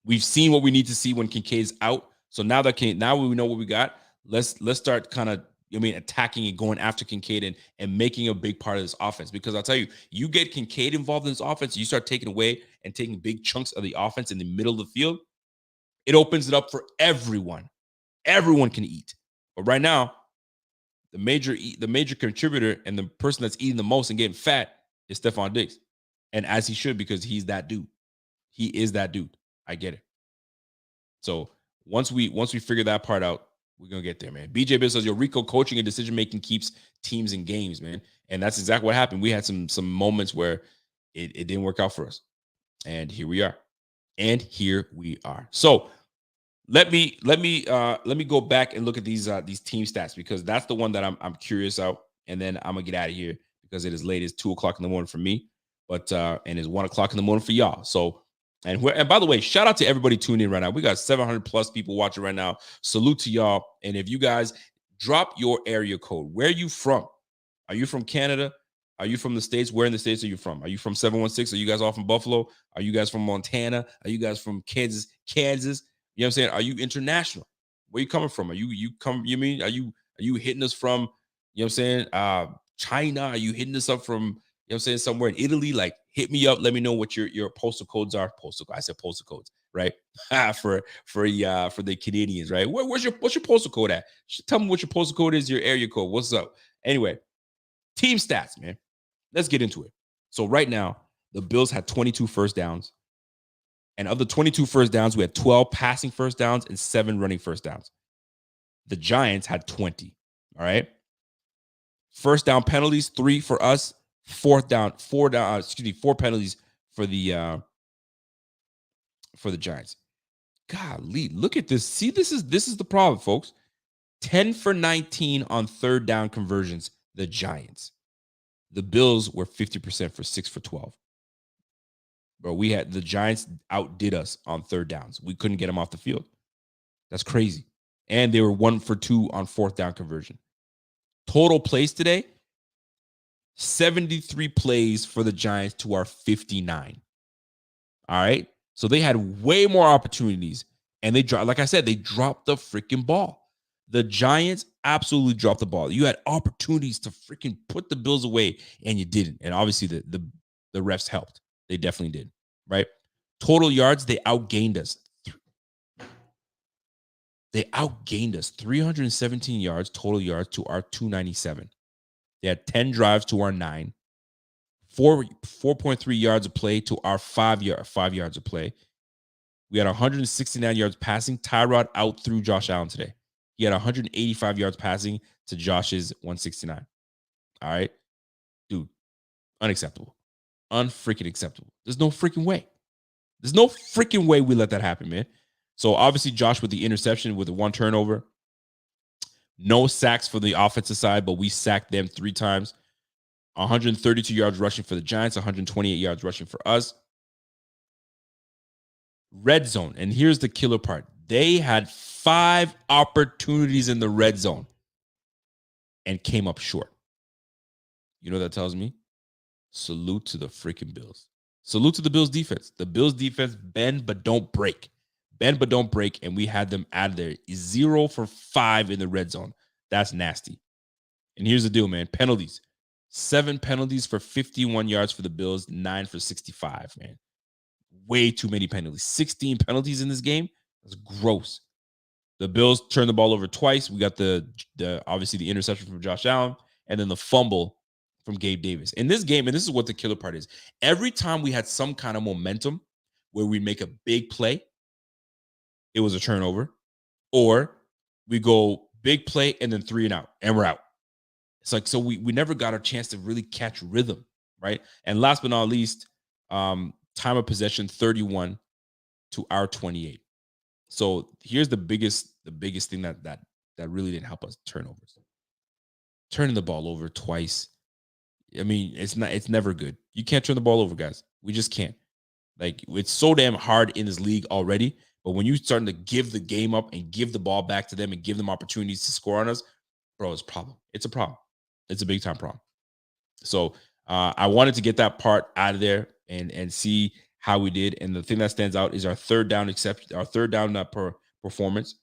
We've seen what we need to see when Kincaid's out. So now we know what we got. Let's start kind of, attacking and going after Kincaid and making a big part of this offense. Because I'll tell you, you get Kincaid involved in this offense, you start taking away and taking big chunks of the offense in the middle of the field, it opens it up for everyone. Everyone can eat. But right now, the major contributor and the person that's eating the most and getting fat is Stephon Diggs. And as he should, because he's that dude. He is that dude. I get it. So once we figure that part out, we're going to get there, man. BJ Bill says, Rico, coaching and decision-making keeps teams in games, man. And that's exactly what happened. We had some moments where it didn't work out for us. And here we are. So let me go back and look at these team stats, because that's the one that I'm curious out. And then I'm going to get out of here because it is late. It's 2:00 in the morning for me, but and it's 1:00 in the morning for y'all. So, and by the way, shout out to everybody tuning in right now. We got 700 plus people watching right now. Salute to y'all. And if you guys drop your area code, where are you from? Are you from Canada? Are you from the States? Where in the States are you from? Are you from 716? Are you guys all from Buffalo? Are you guys from Montana? Are you guys from Kansas? You know what I'm saying? Are you international? Where you coming from? Are you Are you hitting us from, you know what I'm saying, China? Are you hitting us up from, you know what I'm saying, somewhere in Italy? Like, hit me up. Let me know what your postal codes are. I said postal codes, right? for the Canadians, right? What's your postal code at? Tell me what your postal code is, your area code. What's up? Anyway, team stats, man. Let's get into it. So right now, the Bills had 22 first downs. And of the 22 first downs, we had 12 passing first downs and 7 running first downs. The Giants had 20. All right. First down penalties, 3 for us. Four penalties for the Giants. Golly, look at this. See, this is the problem, folks. 10 for 19 on third down conversions, the Giants. The Bills were 50% for 6 for 12. Bro, the Giants outdid us on third downs. We couldn't get them off the field. That's crazy. And they were 1 for 2 on fourth down conversion. Total plays today, 73 plays for the Giants to our 59. All right. So they had way more opportunities. And they dropped, like I said, they dropped the freaking ball. The Giants absolutely dropped the ball. You had opportunities to freaking put the Bills away, and you didn't. And obviously the refs helped. They definitely did, right? Total yards, they outgained us. They outgained us 317 yards, total yards to our 297. They had 10 drives to our 9, 4.3 yards of play to our 5 yards of play. We had 169 yards passing. Tyrod out through Josh Allen today. He had 185 yards passing to Josh's 169. All right, dude, unacceptable. Unfreaking acceptable. There's no freaking way. There's no freaking way we let that happen, man. So obviously Josh with the interception with the 1 turnover. No sacks for the offensive side, but we sacked them 3 times. 132 yards rushing for the Giants, 128 yards rushing for us. Red zone. And here's the killer part. They had 5 opportunities in the red zone and came up short. You know what that tells me? Salute to the freaking Bills. Salute to the Bills defense. The Bills defense bend but don't break. Bend but don't break, and we had them out of there. 0 for 5 in the red zone. That's nasty. And here's the deal, man. Penalties. 7 penalties for 51 yards for the Bills, 9 for 65, man. Way too many penalties. 16 penalties in this game. That's gross. The Bills turned the ball over twice. We got the obviously the interception from Josh Allen, and then the fumble from Gabe Davis. In this game, and this is what the killer part is, every time we had some kind of momentum where we make a big play, it was a turnover, or we go big play and then 3 and out, and we're out. It's like, so we never got a chance to really catch rhythm, right? And last but not least, time of possession 31 to our 28. So here's the biggest thing that really didn't help us: turnovers. Turning the ball over twice. I mean, it's never good. You can't turn the ball over, guys. We just can't. Like, it's so damn hard in this league already. But when you're starting to give the game up and give the ball back to them and give them opportunities to score on us, bro, it's a problem. It's a problem. It's a big time problem. So I wanted to get that part out of there and see how we did. And the thing that stands out is our third down performance.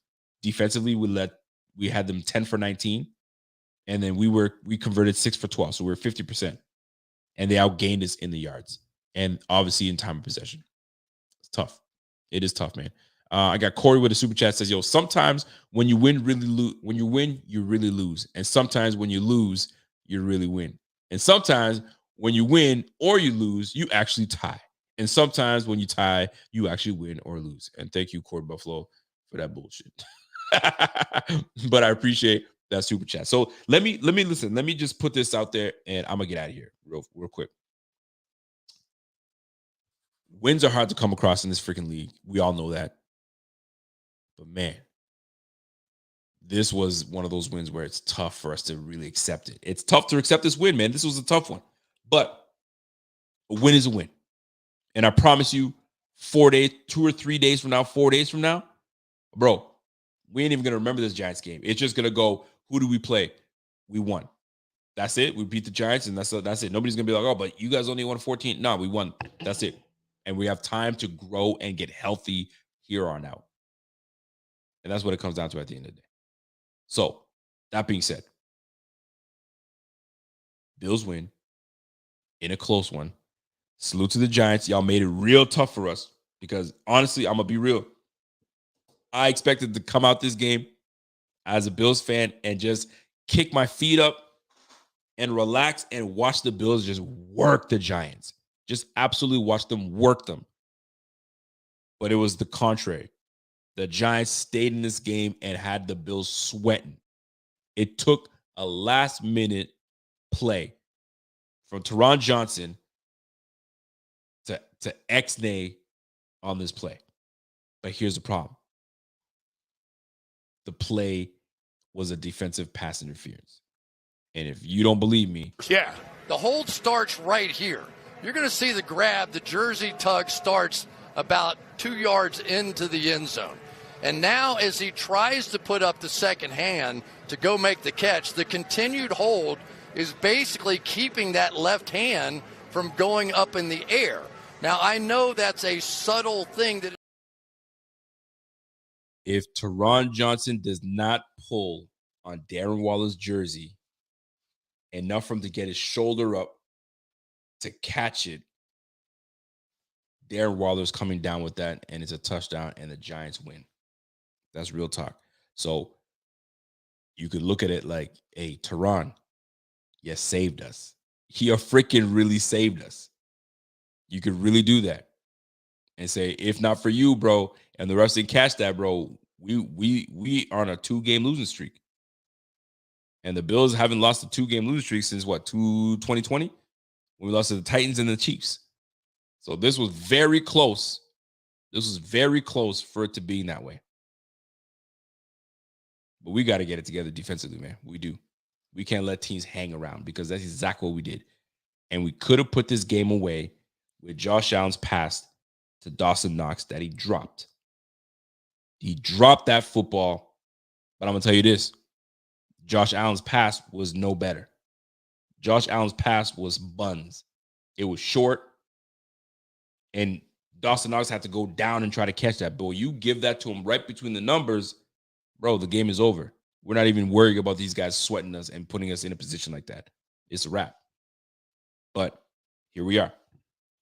Defensively, we had them 10 for 19. And then we converted 6 for 12. So we were 50%. And they outgained us in the yards. And obviously in time of possession. It's tough. It is tough, man. I got Corey with a super chat, says, yo, sometimes when you win, you really lose. And sometimes when you lose, you really win. And sometimes when you win or you lose, you actually tie. And sometimes when you tie, you actually win or lose. And thank you, Corey Buffalo, for that bullshit. But I appreciate that super chat. So let me listen. Let me just put this out there, and I'm gonna get out of here real quick. Wins are hard to come across in this freaking league. We all know that. But man, this was one of those wins where it's tough for us to really accept it. It's tough to accept this win, man. This was a tough one. But a win is a win. And I promise you, 4 days, 2 or 3 days from now, 4 days from now, bro, we ain't even going to remember this Giants game. It's just going to go, who do we play? We won. That's it. We beat the Giants, and that's it. Nobody's going to be like, oh, but you guys only won 14. No, we won. That's it. And we have time to grow and get healthy here on out. And that's what it comes down to at the end of the day. So That being said, Bills win in a close one. Salute to the Giants. Y'all made it real tough for us because honestly, I'm going to be real. I expected to come out this game as a Bills fan and just kick my feet up and relax and watch the Bills just work the Giants. Just absolutely watch them work them. But it was the contrary. The Giants stayed in this game and had the Bills sweating. It took a last-minute play from Taron Johnson to X-nay on this play. But here's the problem. The play was a defensive pass interference. And if you don't believe me. Yeah. The hold starts right here. You're going to see the grab, the jersey tug starts about 2 yards into the end zone. And now as he tries to put up the second hand to go make the catch, the continued hold is basically keeping that left hand from going up in the air. Now, I know that's a subtle thing that if Taron Johnson does not pull on Darren Waller's jersey enough for him to get his shoulder up to catch it, Darren Waller's coming down with that, and it's a touchdown, and the Giants win. That's real talk. So you could look at it like, hey, Taron, you saved us. He freaking really saved us. You could really do that and say, if not for you, bro, and the rest didn't catch that, bro, we are on a 2-game losing streak. And the Bills haven't lost a 2-game losing streak since what, 2020? When we lost to the Titans and the Chiefs. So this was very close. This was very close for it to being that way. But we got to get it together defensively, man. We do. We can't let teams hang around because that's exactly what we did. And we could have put this game away with Josh Allen's pass to Dawson Knox that he dropped. He dropped that football. But I'm going to tell you this. Josh Allen's pass was no better. Josh Allen's pass was buns. It was short. And Dawson Knox had to go down and try to catch that. But when you give that to him right between the numbers, bro, the game is over. We're not even worried about these guys sweating us and putting us in a position like that. It's a wrap. But here we are.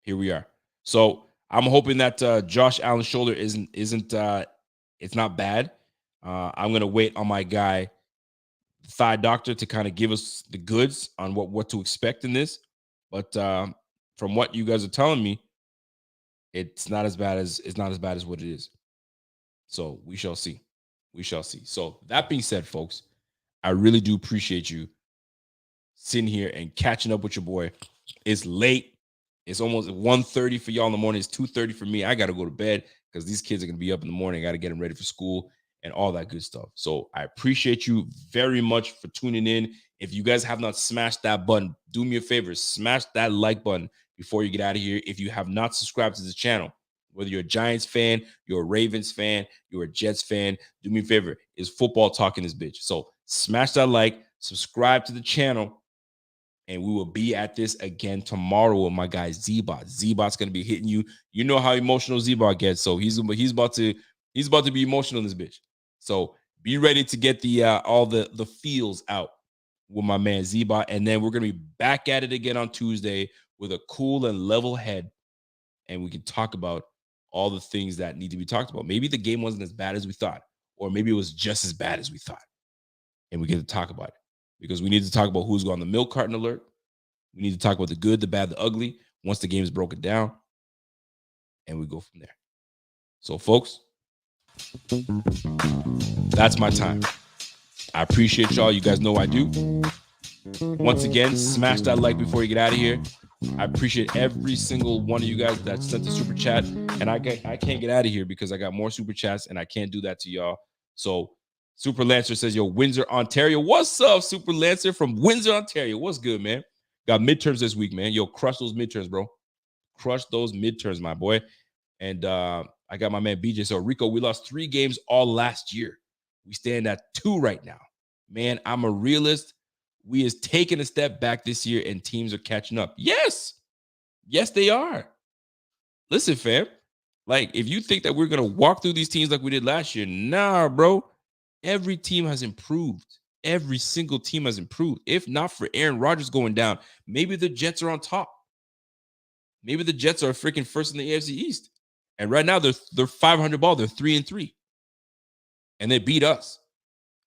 Here we are. So I'm hoping that Josh Allen's shoulder isn't it's not bad. I'm gonna wait on my guy, thigh doctor, to kind of give us the goods on what to expect in this. But from what you guys are telling me, it's not as bad as what it is. So we shall see. We shall see. So that being said, folks, I really do appreciate you sitting here and catching up with your boy. It's late. It's almost 1:30 for y'all in the morning. It's 2:30 for me. I got to go to bed because these kids are going to be up in the morning. I got to get them ready for school and all that good stuff. So I appreciate you very much for tuning in. If you guys have not smashed that button, do me a favor, smash that like button before you get out of here. If you have not subscribed to the channel, whether you're a Giants fan, you're a Ravens fan, you're a Jets fan, do me a favor. It's football talk in this bitch. So smash that like, subscribe to the channel, and we will be at this again tomorrow with my guy Z-Bot. Z-Bot's going to be hitting you. You know how emotional Z-Bot gets, so he's about to be emotional in this bitch. So be ready to get the all the feels out with my man Z-Bot, and then we're going to be back at it again on Tuesday with a cool and level head, and we can talk about all the things that need to be talked about. Maybe the game wasn't as bad as we thought, or maybe it was just as bad as we thought, and we get to talk about it. Because we need to talk about who's on the milk carton alert. We need to talk about the good, the bad, the ugly once the game is broken down. And we go from there. So, folks, that's my time. I appreciate y'all. You guys know I do. Once again, smash that like before you get out of here. I appreciate every single one of you guys that sent the super chat. And I can't get out of here because I got more super chats and I can't do that to y'all. So, Super Lancer says, yo, Windsor, Ontario. What's up, Super Lancer from Windsor, Ontario? What's good, man? Got midterms this week, man. Yo, crush those midterms, bro. Crush those midterms, my boy. And I got my man BJ. So, Rico, we lost 3 games all last year. We stand at 2 right now. Man, I'm a realist. We is taking a step back this year, and teams are catching up. Yes. Yes, they are. Listen, fam. Like, if you think that we're going to walk through these teams like we did last year, nah, bro. Every team has improved. every single team has improved. If not for Aaron Rodgers going down, maybe the Jets are on top. Maybe the Jets are freaking first in the AFC East. And right now they're 500 ball. They're 3-3. And they beat us.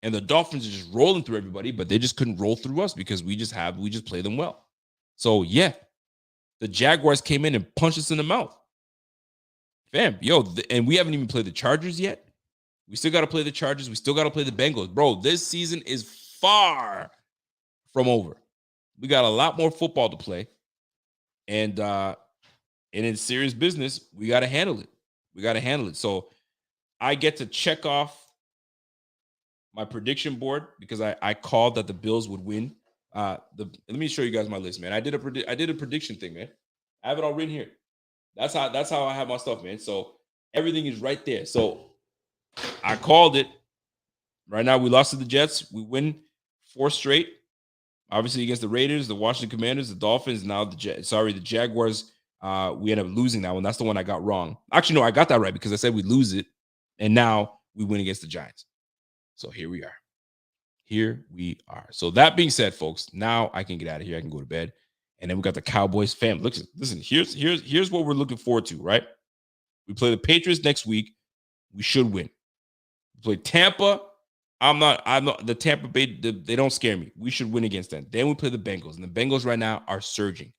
And the Dolphins are just rolling through everybody, but they just couldn't roll through us because we just play them well. So yeah, the Jaguars came in and punched us in the mouth. Fam, and we haven't even played the Chargers yet. We still got to play the Chargers. We still got to play the Bengals. Bro, this season is far from over. We got a lot more football to play. And in serious business, we got to handle it. So I get to check off my prediction board because I called that the Bills would win. Let me show you guys my list, man. I did a prediction thing, man. I have it all written here. That's how I have my stuff, man. So everything is right there. So I called it. Right now, we lost to the Jets. We win 4 straight. Obviously, against the Raiders, the Washington Commanders, the Dolphins. Now the Jaguars. We end up losing that one. That's the one I got wrong. Actually, no, I got that right because I said we lose it, and now we win against the Giants. So here we are. So that being said, folks, now I can get out of here. I can go to bed. And then we got the Cowboys fam. Listen, here's what we're looking forward to, right? We play the Patriots next week. We should win. We play Tampa. I'm not the Tampa Bay, they don't scare me. We should win against them. Then we play the Bengals. And the Bengals right now are surging.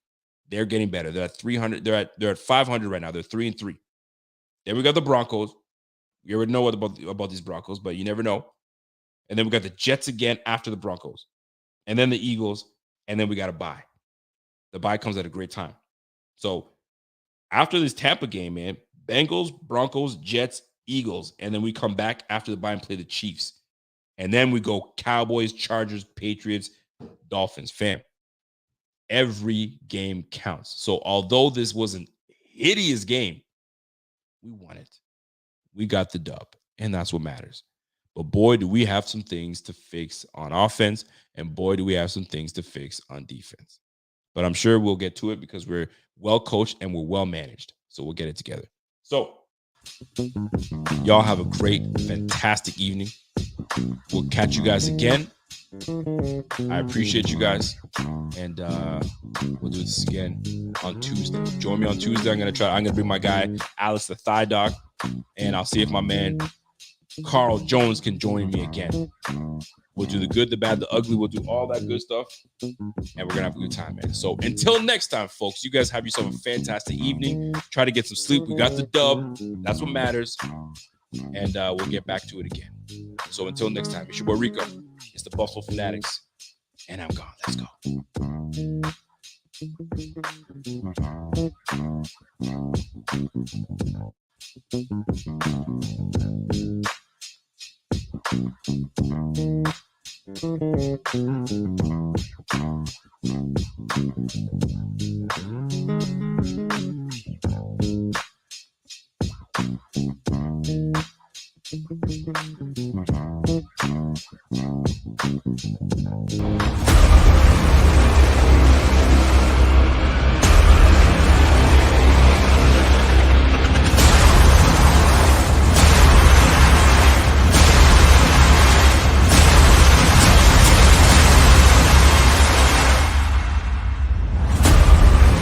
They're getting better. They're at 300. They're at 500 right now. They're 3-3. Then we got the Broncos. We already know about these Broncos, but you never know. And then we got the Jets again after the Broncos. And then the Eagles. And then we got a bye. The bye comes at a great time. So after this Tampa game, man, Bengals, Broncos, Jets, Eagles. And then we come back after the bye and play the Chiefs. And then we go Cowboys, Chargers, Patriots, Dolphins. Fam, every game counts. So although this was an hideous game, we won it. We got the dub. And that's what matters. But boy, do we have some things to fix on offense. And boy, do we have some things to fix on defense. But I'm sure we'll get to it because we're well coached and we're well managed. So we'll get it together. So y'all have a great, fantastic evening. We'll catch you guys again. I appreciate you guys. And we'll do this again on Tuesday. Join me on Tuesday. I'm gonna bring my guy, Alice the Thigh Doc. And I'll see if my man Carl Jones can join me again. We'll do the good, the bad, the ugly. We'll do all that good stuff. And we're going to have a good time, man. So until next time, folks, you guys have yourself a fantastic evening. Try to get some sleep. We got the dub. That's what matters. And we'll get back to it again. So until next time, it's your boy Rico. It's the Buffalo Fanatics. And I'm gone. Let's go.